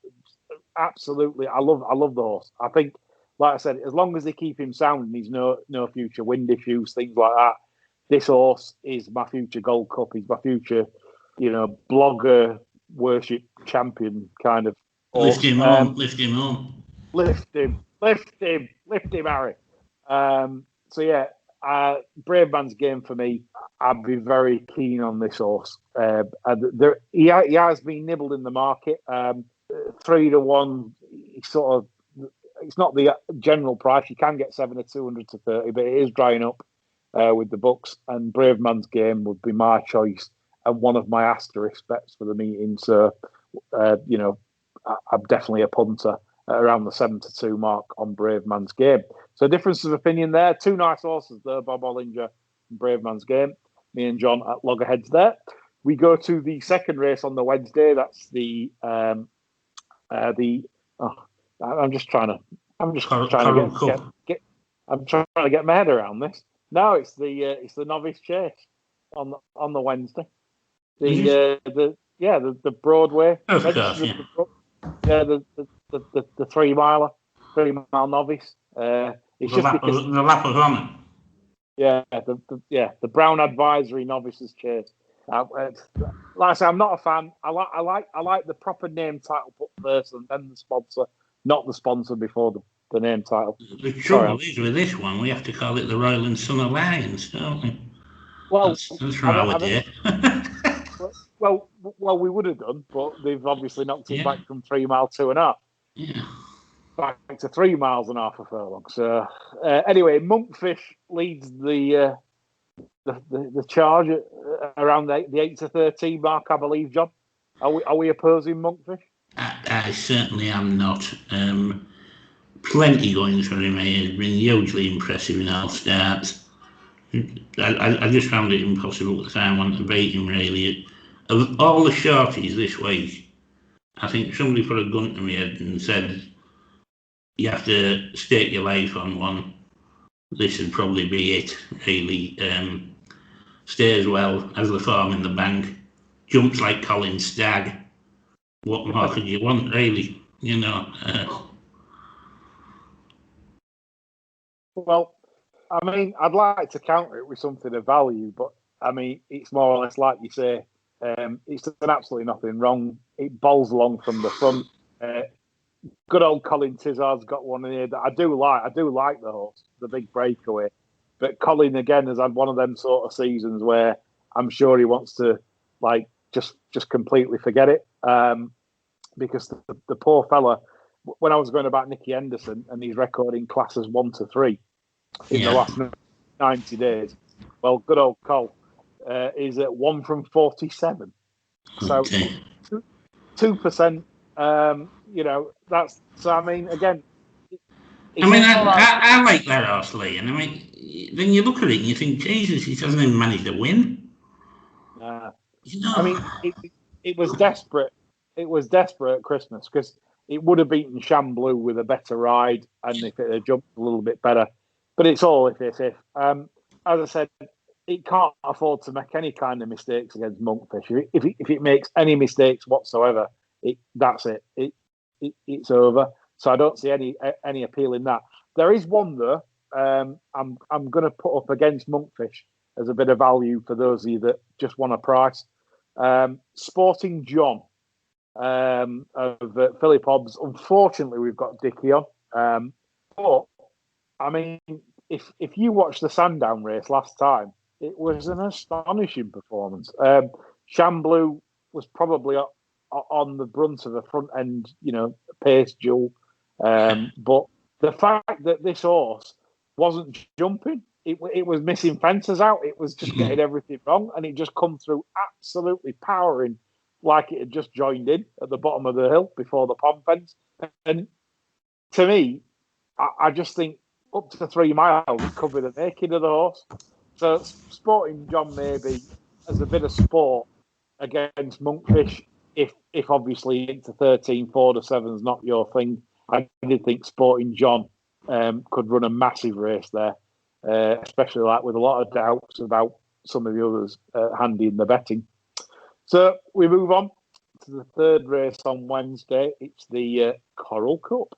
absolutely, I love the horse. I think, like I said, as long as they keep him sound and he's no future wind issues, things like that, this horse is my future Gold Cup. He's my future, you know, blogger worship champion kind of horse. Lift him on, lift him on. Lift him, Harry. So yeah, Brave Man's Game for me. I'd be very keen on this horse. He has been nibbled in the market. 3-1. It's not the general price. You can get 7 or 200 to 30, but it is drying up with the books. And Brave Man's Game would be my choice and one of my asterisk bets for the meeting. So, you know, I'm definitely a punter at around the 7-2 mark on Brave Man's Game. So difference of opinion there. Two nice horses there, Bob Ollinger and Brave Man's Game. Me and John at loggerheads there. We go to the second race on the Wednesday. That's I'm just trying to get my head around this. No, it's the Novice Chase on the Wednesday. The Broadway. Of course, yeah. The 3 mile novice. It's the just lap of honour. Yeah, the Brown Advisory Novices Chase. Like I say, I'm not a fan. I like the proper name title put first, and then the sponsor, not the sponsor before the name title. The trouble is with this one, we have to call it the Royal and Son Alliance, don't we? Well, that's for our day. Well, we would have done, but they've obviously knocked it back from 3 mile 2.5. Yeah. Back to 3 miles and half a furlong. So anyway, Monkfish leads the charge around the 8-13 mark, I believe. John, are we opposing Monkfish? I certainly am not. Plenty going for him. He has been hugely impressive in all starts. I just found it impossible to find one to beat him, really. Of all the shorties this week, I think somebody put a gun to my head and said, you have to stake your life on one. This would probably be it, really. Stays well, has the form in the bank, jumps like Colin Stagg. What more could you want, really? You know. Well, I mean, I'd like to counter it with something of value, but I mean, it's more or less like you say. It's done absolutely nothing wrong. It bowls along from the front. Good old Colin Tizard's got one in here that I do like. I do like the horse, the big breakaway. But Colin again has had one of them sort of seasons where I'm sure he wants to like just completely forget it. Because the poor fella, when I was going about Nicky Henderson and he's recording classes 1 to 3 in the last 90 days, well, good old Col is at 1 from 47. So 2%. You know, that's so. I mean, again, I like that horse, Lee, and I mean, then you look at it and you think, Jesus, he hasn't even managed to win. You know, I mean, it was desperate. It was desperate at Christmas because it would have beaten Shamblu with a better ride and if it had jumped a little bit better. But it's all if. As I said, it can't afford to make any kind of mistakes against Monkfish. If it makes any mistakes whatsoever, that's it. It's over. So I don't see any appeal in that. There is one though. I'm going to put up against Monkfish as a bit of value for those of you that just want a price. Sporting John of Philip Hobbs. Unfortunately, we've got Dickie on. But I mean, if you watched the Sandown race last time, it was an astonishing performance. Shamblu was probably on the brunt of a front end, pace duel. But the fact that this horse wasn't jumping, it was missing fences out. It was just getting everything wrong, and it just come through absolutely powering like it had just joined in at the bottom of the hill before the pond fence. And to me, I just think up to 3 miles, it could be the making of the horse. So Sporting John maybe as a bit of sport against Monkfish, if obviously into 13, 4 to 7 is not your thing. I did think Sporting John could run a massive race there, especially like with a lot of doubts about some of the others handy in the betting. So we move on to the third race on Wednesday. It's the Coral Cup.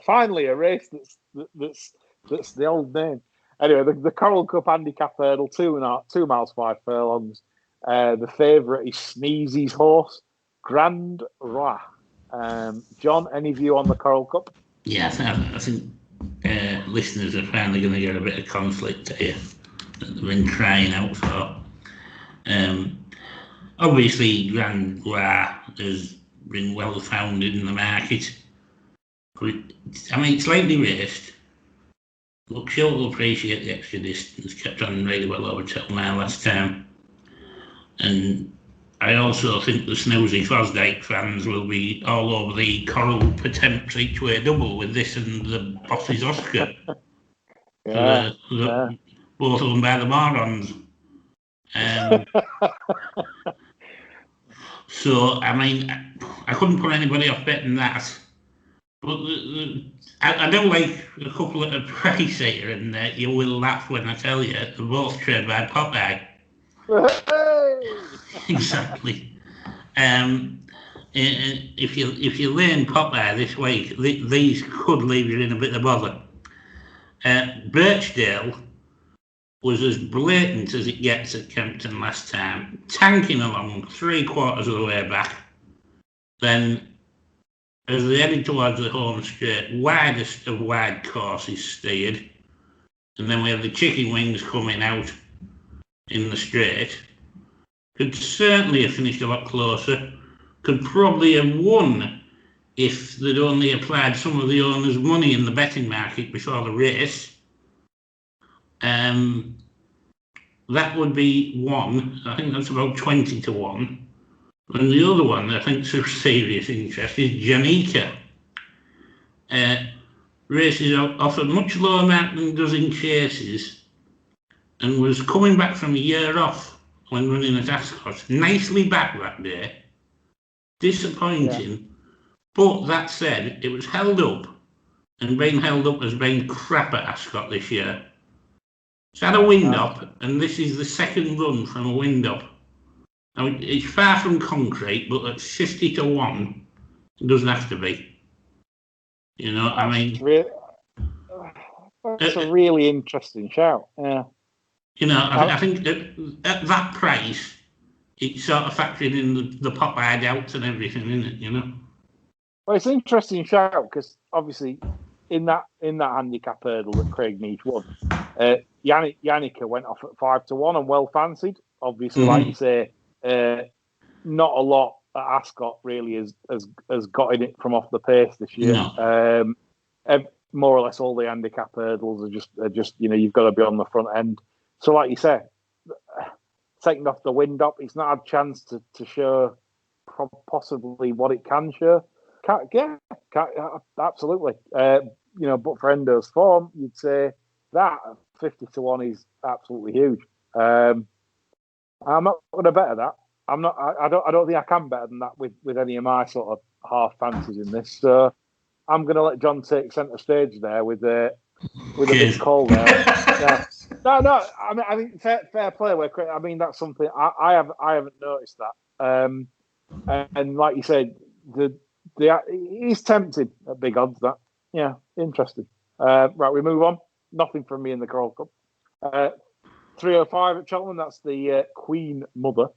Finally, a race that's the old name. Anyway, the Coral Cup handicap hurdle, 2 miles 5 furlongs. The favourite is Sneezy's horse, Grand Roi. John, any view on the Coral Cup? Yeah, I think listeners are finally going to get a bit of conflict here that they've been crying out for. Obviously, Grand Roi has been well founded in the market. But it's lightly raced. Look, sure will appreciate the extra distance. Kept on really well over Cheltenham last time. And I also think the Snoozy Fosdyke fans will be all over the Coral Attempts each way double with this and the Boss's Oscar. Both of them by the morons. So, I couldn't put anybody off betting that. But I don't like a couple of a price here, and you will laugh when I tell you they're both trained by Popeye. Exactly. If you learn Popeye this week, these could leave you in a bit of bother. Birchdale was as blatant as it gets at Kempton last time, tanking along 3/4 of the way back. Then, as they headed towards the home straight, widest of wide courses steered, and then we had the chicken wings coming out in the straight. Could certainly have finished a lot closer. Could probably have won if they'd only applied some of the owners' money in the betting market before the race. That would be one. I think that's about 20 to 1. And the other one I think is of serious interest is Janika. Races off a much lower amount than does in chases, and was coming back from a year off when running at Ascot. Nicely back that day. Disappointing. But that said, it was held up, and being held up has been crap at Ascot this year. It's had a wind up, and this is the second run from a wind up. Now, it's far from concrete, but at 50 to 1, it doesn't have to be. That's a really interesting shout. Yeah. I think at that price, it's sort of factoring in the Popeye doubts and everything, isn't it? Well, it's an interesting shout because obviously in that handicap hurdle that Craig Neach won, Yannicka went off at 5 to 1 and well fancied. Obviously, like you say, not a lot at Ascot really has got in it from off the pace this year. No. More or less all the handicap hurdles are just you've got to be on the front end. So like you say, taking off the wind up, it's not had a chance to show possibly what it can show. Absolutely. But for Endo's form, you'd say that 50 to 1 is absolutely huge. I'm not going to bet that. I don't think I can better than that with any of my sort of half fancies in this. So I'm going to let John take centre stage there with a big call there. Yeah. No. I mean, fair play. That's something I haven't noticed that. And like you said, he's tempted at big odds. That interesting. Right, we move on. Nothing from me in the Coral Cup. 305 at Cheltenham. That's the Queen Mother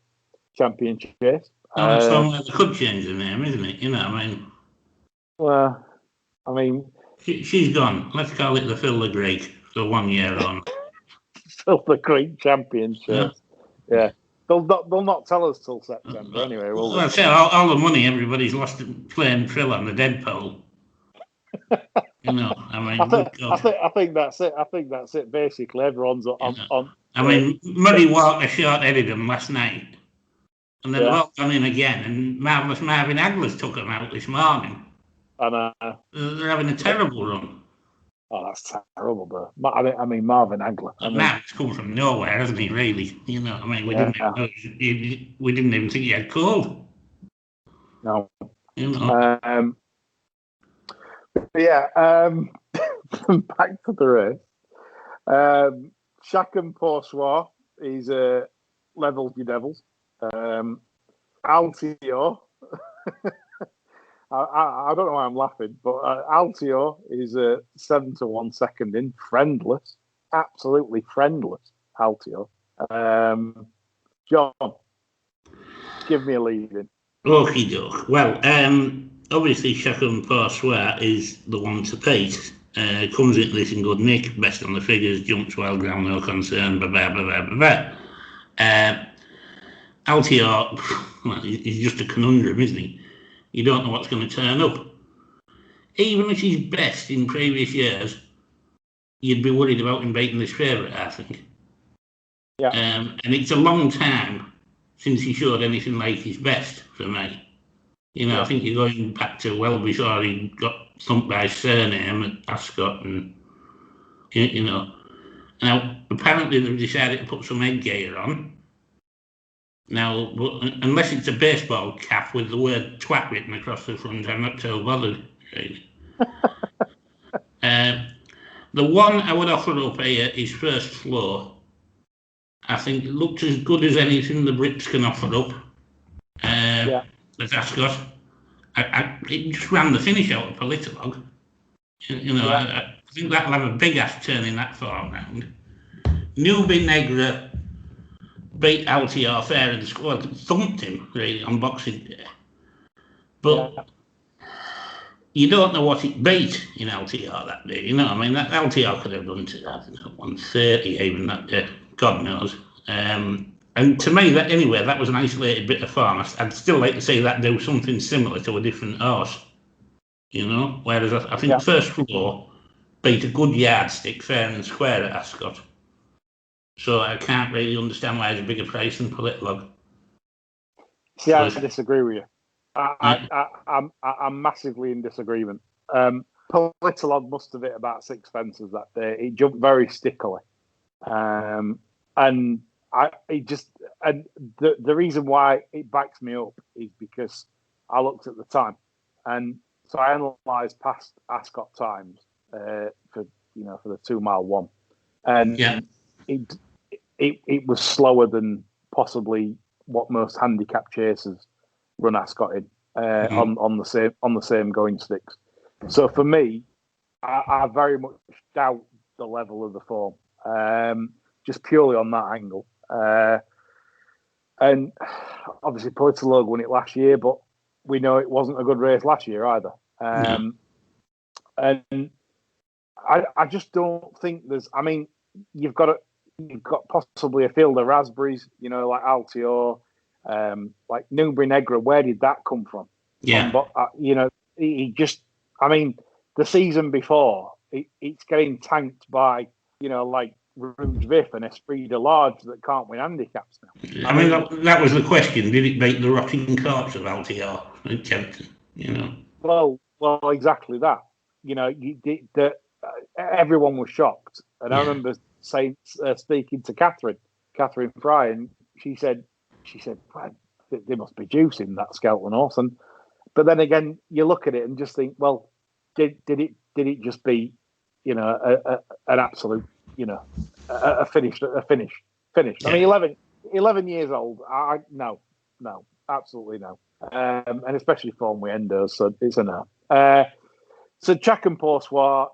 Champion Chase. Oh, it's only they could change the name, isn't it? You know, I mean. Well, I mean, she's gone. Let's call it the Phil the Greek for 1 year on. Phil the Greek Champion Chase. Yeah. They'll not tell us till September anyway, will they? Well, say all the money everybody's lost playing Phil on the dead pole. You know, I mean, I think that's it. I think that's it. Basically, everyone's on. I mean, Murray Walker short-headed them last night, and then they've all gone in again. And Marvellous Marvin Agler's took them out this morning. And they're having a terrible run. Oh, that's terrible, bro. I mean, Marvin Agler. Matt's come from nowhere, hasn't he? Really, you know. I mean, we didn't even think he had cold. No, you know. Back to the race. Chacun pour soi. He's levels you devils. Altior. I don't know why I'm laughing, but Altior is 7-1 second in. Friendless. Absolutely friendless, Altior. John, give me a lead in. Okie doke. Well, obviously Chacun pour soi is the one to beat. Comes into this in good nick, best on the figures, jumps well, ground no concern, Altior, well, he's just a conundrum, isn't he? You don't know what's going to turn up. Even if he's best in previous years, you'd be worried about him beating this favourite, I think. Yeah. And it's a long time since he showed anything like his best for me. You know, I think you're going back to well before he got thumped by Surname at Ascot, and you know. Now, apparently they've decided to put some headgear on. Now, unless it's a baseball cap with the word twat written across the front, I'm not so bothered, really. The one I would offer up here is First Floor. I think it looked as good as anything the Brits can offer up. At Ascot. It just ran the finish out of Politolog. You know, I think that'll have a big ass turn in that far round. Newbie Negra beat Altior fair and square, thumped him really on Boxing Day. But you don't know what it beat in Altior that day. You know, I mean, that Altior could have done to I think 130 even that day. God knows. And to me, that was an isolated bit of form. I'd still like to see that do something similar to a different horse. You know, whereas I think First Floor beat a good yardstick fair and square at Ascot. So I can't really understand why it's a bigger price than Politolog. See, I disagree with you. I'm massively in disagreement. Politolog must have hit about 6 fences that day. He jumped very stickily, and the reason why it backs me up is because I looked at the time, and so I analysed past Ascot times for the 2 mile one, and it was slower than possibly what most handicap chasers run Ascot in on the same going sticks. So for me, I very much doubt the level of the form, just purely on that angle. And obviously Politolog won it last year, but we know it wasn't a good race last year either. And I just don't think there's. I mean, you've got possibly a field of raspberries, you know, like Altior, like Newbury Negra. Where did that come from? Yeah, but you know, he just. I mean, the season before, it's getting tanked by, you know, like Rouge Vif and Esprit de Large that can't win handicaps now. I mean, that was the question. Did it beat the rocking corpse of Altior at Cheltenham? You know. Well, exactly that. You know, everyone was shocked, and I remember speaking to Catherine Fry, and she said, well, there must be juice in that Skelton horse. But then again, you look at it and just think, well, did it just be, you know, an absolute, you know, a finish. Yeah. I mean, 11 years old. No, absolutely no. and especially form with Endo, so it's a no. So Chack and Poursoir,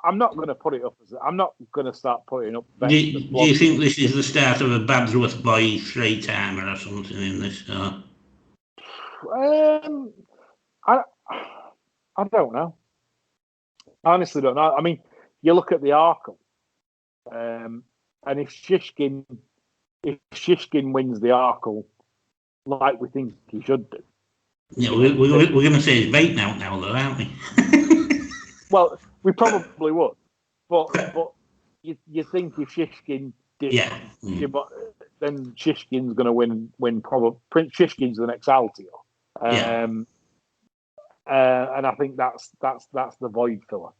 I'm not going to put it up I'm not going to start putting up. Do you think this is the start of a Babsworth Boy 3-timer or something in this? I don't know. I honestly don't know. I mean, you look at the Arkle, and if Shishkin wins the Arkle, like we think he should do. Yeah, we're going to say his bait now, though, aren't we? Well, we probably would, but you think if Shishkin did, then Shishkin's going to win. Probably Prince Shishkin's the next Altior, and I think that's the void filler.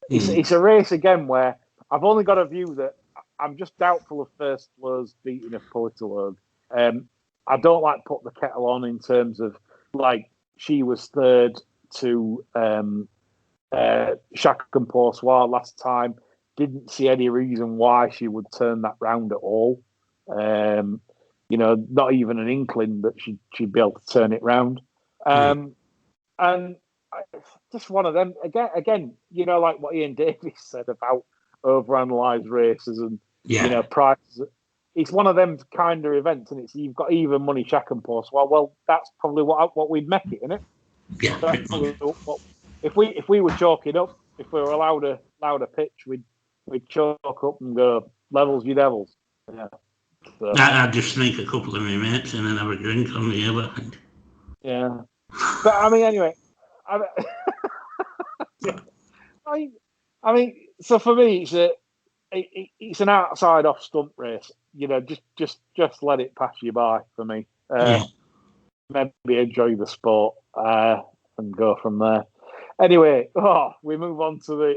It's a race again where I've only got a view that I'm just doubtful of First Fleurs beating a Politologue. I don't like put the kettle on in terms of like she was third to Chac and Poursoir last time. Didn't see any reason why she would turn that round at all. Not even an inkling that she'd be able to turn it round. And just one of them again. Like what Ian Davies said about overanalyzed races and prices. It's one of them kind of events, and it's you've got even money Chac and Poursoir. Well, that's probably what we'd make it, isn't it? Yeah. If we were chalking up, if we were allowed a pitch, we'd chalk up and go levels, you devils. Yeah. So. I'd just sneak a couple of my mates and then have a drink on the other. Yeah. But I mean, anyway, I mean, so for me, it's an outside off stunt race. Just let it pass you by for me. Maybe enjoy the sport and go from there. Anyway, we move on to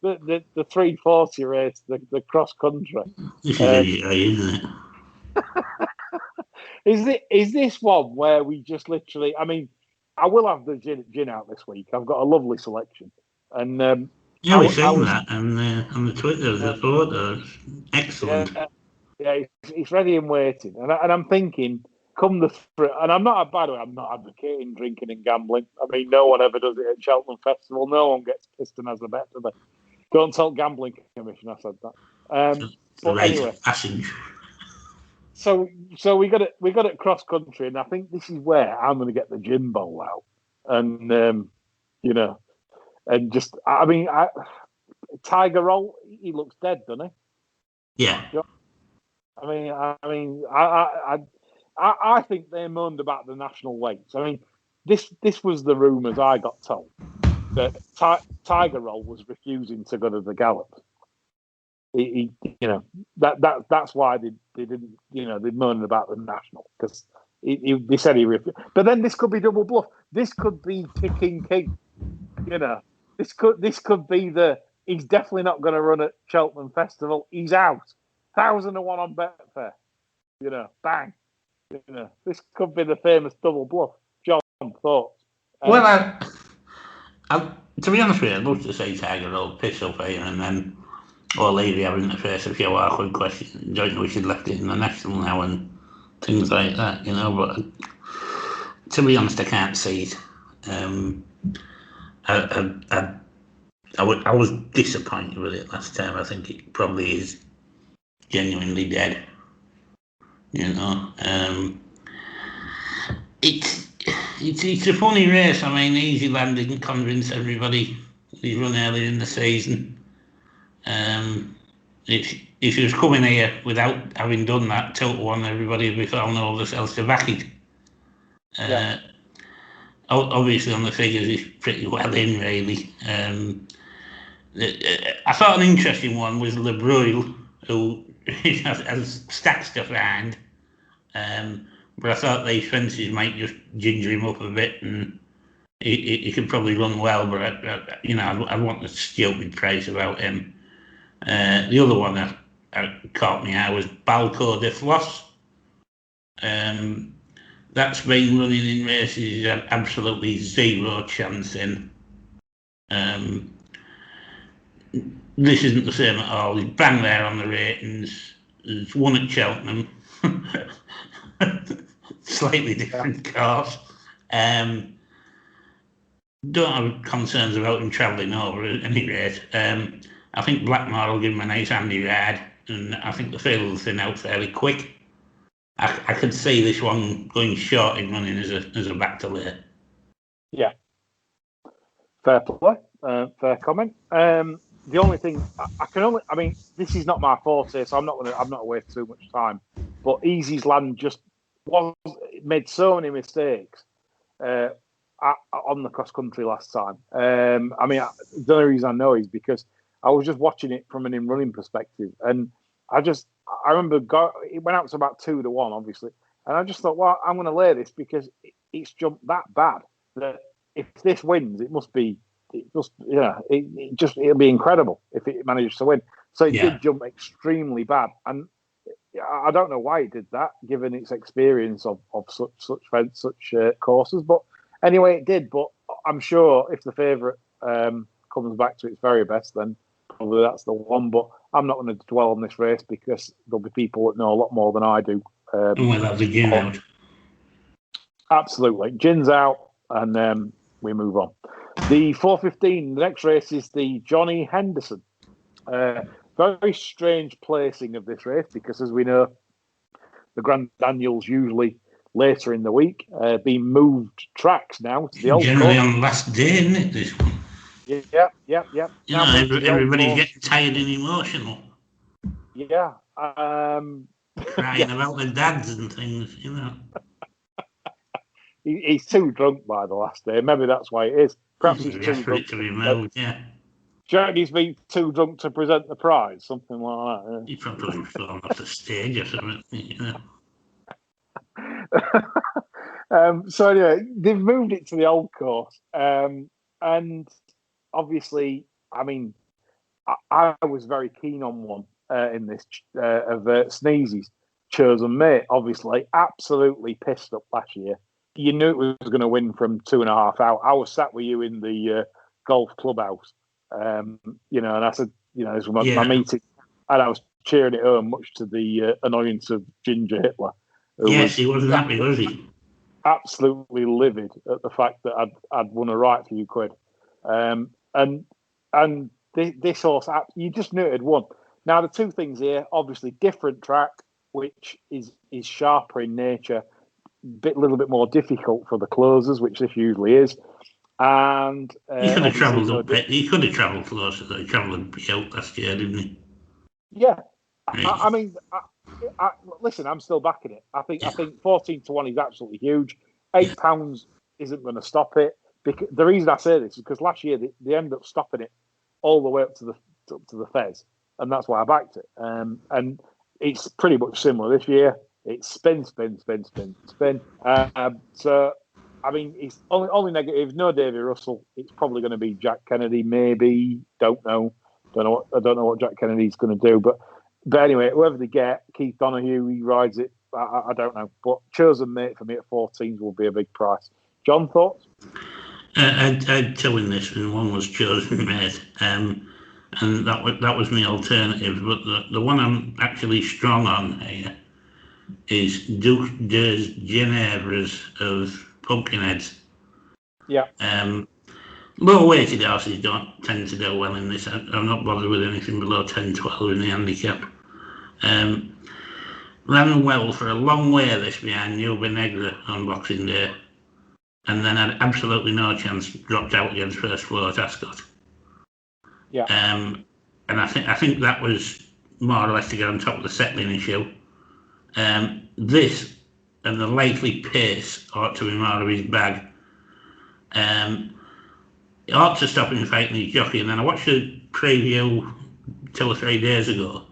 the 340 race, the cross country. This is isn't it? Is this one where we just literally? I mean, I will have the gin out this week. I've got a lovely selection, and we've seen that on the Twitter. The photos, excellent. It's ready and waiting, and I'm thinking. Come and I'm not. By the way, I'm not advocating drinking and gambling. I mean, no one ever does it at Cheltenham Festival. No one gets pissed and has a bet, do they? Don't tell gambling commission I said that. But anyway, so we got it cross country, and I think this is where I'm going to get the gin bowl out, and and just I mean, Tiger Roll, he looks dead, doesn't he? Yeah. I think they moaned about the national weights. I mean, this was the rumours I got told that Tiger Roll was refusing to go to the Gallops. That's why they didn't. They moaned about the national because they said he refused. But then this could be double bluff. This could be kicking king. This could be he's definitely not going to run at Cheltenham Festival. He's out. 1,000-1 on Betfair. Bang. This could be the famous double bluff. John, thoughts? Well, to be honest with you, I'd love to say Tiger Roll piss up here and then O'Leary having to face a few awkward questions. Don't know we should left it in the national now and things like that, but to be honest, I can't see it. I was disappointed with it last time. I think it probably is genuinely dead. It's a funny race. I mean, Easy Land didn't convince everybody. He run earlier in the season. If he was coming here without having done that, Total One, everybody would be falling over themselves to back it. Obviously, on the figures, he's pretty well in, really. I thought an interesting one was Le Breuil, who has stacks to find. But I thought these fences might just ginger him up a bit, and he could probably run well. But I want a stupid price about him. The other one that caught me out was Balco de Floss. That's been running in races had absolutely zero chance in. This isn't the same at all. He's bang there on the ratings. He's won at Cheltenham. slightly different course. Don't have concerns about him travelling over at any rate. I think Blackmore will give him a nice handy ride, and I think the field will thin out fairly quick. I could see this one going short in running as a back to lay. Yeah, fair play, fair comment. The only thing I mean, this is not my forte, so I'm not gonna waste too much time. But Easy's Land just made so many mistakes on the cross country last time. I mean, the only reason I know is because I was just watching it from an in running perspective, and I remember it went out to about 2-1, obviously, and I just thought, well, I'm going to lay this because it's jumped that bad that if this wins, it'll be incredible if it manages to win. So it did jump extremely bad, and I don't know why it did that, given its experience of such courses. But anyway, it did. But I'm sure if the favourite comes back to its very best, then probably that's the one. But I'm not going to dwell on this race because there'll be people that know a lot more than I do. And we'll have the gin out. Absolutely. Gin's out, and we move on. The 4:15, the next race is the Johnny Henderson. Very strange placing of this race because, as we know, the Grand Annual's usually later in the week, being moved tracks now to the old Generally course. on the last day, isn't it, this one? Yeah. You know, everybody's getting tired and emotional. Yeah. Crying about their dads and things, you know. He's too drunk by the last day. Maybe that's why it is. Perhaps he's too drunk to be moved, yeah. Do you reckon he's been too drunk to present the prize? Something like that. He probably fallen off the stage or something, you know. So anyway, they've moved it to the old course. And obviously, I mean, I was very keen on one in this of Sneezy's chosen mate. Obviously, absolutely pissed up last year. You knew it was going to win from 2.5 out. I was sat with you in the golf clubhouse, you know, and I said, you know, this was my meeting, and I was cheering it home, much to the annoyance of Ginger Hitler. Yes, he wasn't happy, was he? Absolutely livid at the fact that I'd won a right few quid. And this horse, you just knew it had won. Now, the two things here, obviously, different track, which is sharper in nature, little bit more difficult for the closers, which this usually is. And he could have travelled up. He could have travelled closer. Though. He travelled out last year, didn't he? Yeah, I mean, listen, I'm still backing it. I think 14-1 is absolutely huge. £8 isn't going to stop it. Because the reason I say this is because last year they ended up stopping it all the way up to the Fez, and that's why I backed it. And it's pretty much similar this year. It's spin. So, I mean, it's only negatives. No Davy Russell. It's probably going to be Jack Kennedy. Maybe. Don't know. I don't know what Jack Kennedy's going to do. But anyway, whoever they get, Keith Donoghue, he rides it. I don't know. But chosen mate for me at 14s will be a big price. John, thoughts? I had two in this, and one was chosen mate. And that was my alternative. But the one I'm actually strong on here is Duke des Ginevres of Pumpkinheads. Yeah. Low weighted horses don't tend to do well in this. I'm not bothered with anything below 10-12 in the handicap. Ran well for a long way this behind Nube Negra on Boxing Day, and then had absolutely no chance. Dropped out against first float Ascot. Yeah. And I think that was more or less to get on top of the settling issue. This and the likely pace ought to be more of his bag. It ought to stop him fighting his jockey. And then I watched a preview 2 or 3 days ago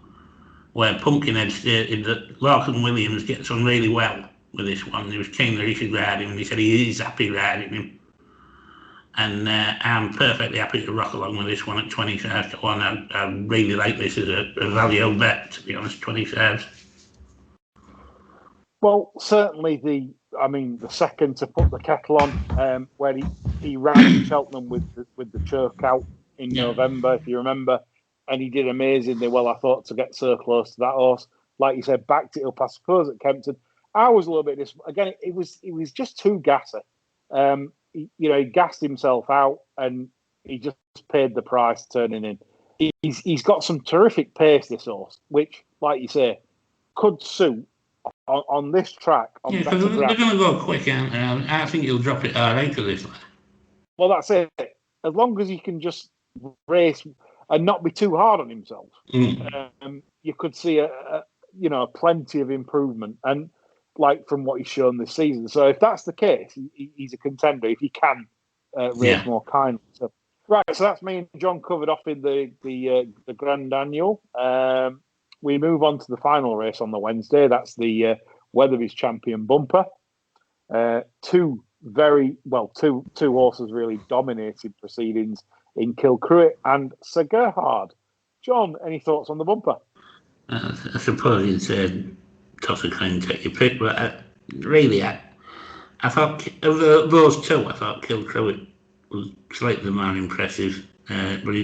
where Pumpkinhead stated that Lachlan Williams gets on really well with this one. He was keen that he should ride him, and he said he is happy riding him. And I'm perfectly happy to rock along with this one at 25-1. I really like this as a value bet, to be honest, 25s. Well, certainly the second to put the kettle on, where he ran Cheltenham with the choke out in November, if you remember, and he did amazingly well, I thought, to get so close to that horse. Like you said, backed it up, I suppose, at Kempton. I was a little bit again. It was just too gassy. He gassed himself out, and he just paid the price turning in. He's got some terrific pace, this horse, which, like you say, could suit on this track. Yeah, because they're going to go quick, aren't they? I think he'll drop it all right to this. Well, that's it. As long as he can just race and not be too hard on himself, you could see plenty of improvement, and like from what he's shown this season. So if that's the case, he's a contender if he can race more kindly. So, right, so that's me and John covered off in the Grand Annual. We move on to the final race on the Wednesday. That's the Weatherby's Champion Bumper. Two horses really dominated proceedings in Kilcruit and Sir Gerhard. John, any thoughts on the bumper? I suppose you'd say toss a coin, take your pick, but I thought of those two, I thought Kilcruit was slightly more impressive. But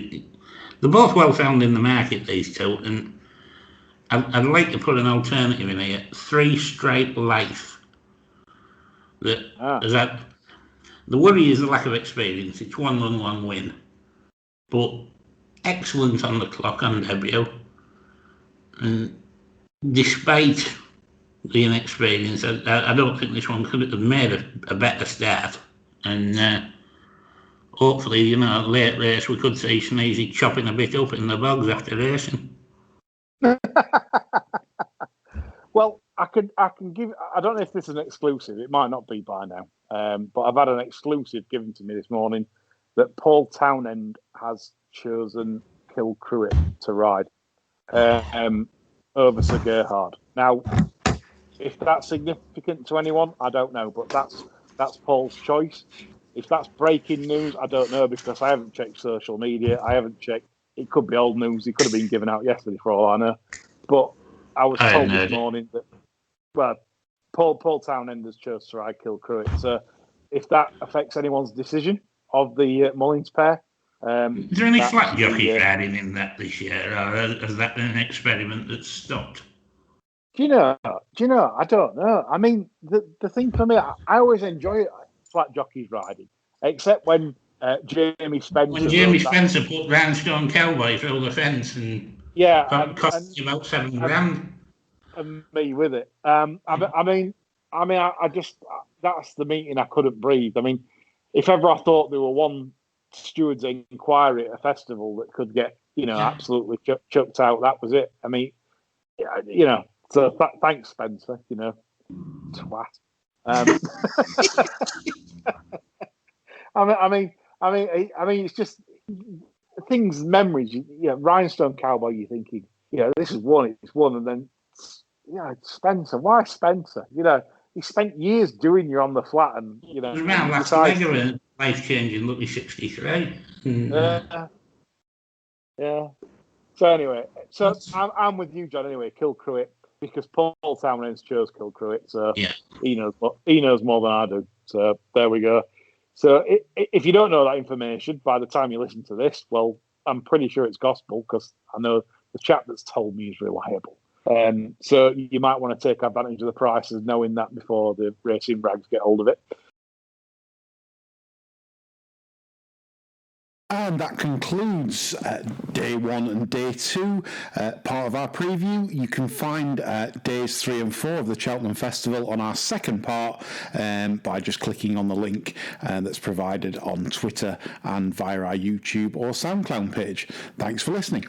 they're both well found in the market, these two, and I'd like to put an alternative in here. 3 Straight Life. The worry is the lack of experience. It's 1 run, 1 win. But excellent on the clock on debut. And despite the inexperience, I don't think this one could have made a better start. And hopefully, late race, we could see Sneezy chopping a bit up in the bogs after racing. Well, I can give. I don't know if this is an exclusive. It might not be by now, but I've had an exclusive given to me this morning that Paul Townend has chosen Kilcruit to ride over Sir Gerhard. Now, if that's significant to anyone, I don't know, but that's Paul's choice. If that's breaking news, I don't know, because I haven't checked social media. I haven't checked. It could be old news. It could have been given out yesterday for all I know. But I was told this morning that, Paul Townend has chosen to ride Kilcruit. So if that affects anyone's decision of the Mullins pair. Is there any flat jockeys riding in that this year, or has that been an experiment that's stopped? Do you know? I don't know. I mean, the thing for me, I always enjoy flat jockeys riding, except when Jamie Spencer. When Jamie Spencer put Rhinestone Cowboy through the fence and cost him about $7,000. And me with it. I just, that's the meeting I couldn't breathe. I mean, if ever I thought there were one steward's inquiry at a festival that could get, absolutely chucked out, that was it. I mean, so thanks, Spencer, twat. I mean, it's just things, memories. Rhinestone Cowboy. You're thinking, this is one. It's one, and then, Spencer. Why Spencer? He spent years doing you on the flat, and around last year, life changing. Lucky 63. Yeah. So anyway, I'm with you, John. Anyway, Kilcruit, because Paul Townend chose Kilcruit, so he knows more than I do. So there we go. So if you don't know that information by the time you listen to this, well, I'm pretty sure it's gospel, because I know the chap that's told me is reliable. So you might want to take advantage of the prices, knowing that before the racing rags get hold of it. And that concludes day 1 and day 2, part of our preview. You can find days 3 and 4 of the Cheltenham Festival on our second part by just clicking on the link that's provided on Twitter and via our YouTube or SoundCloud page. Thanks for listening.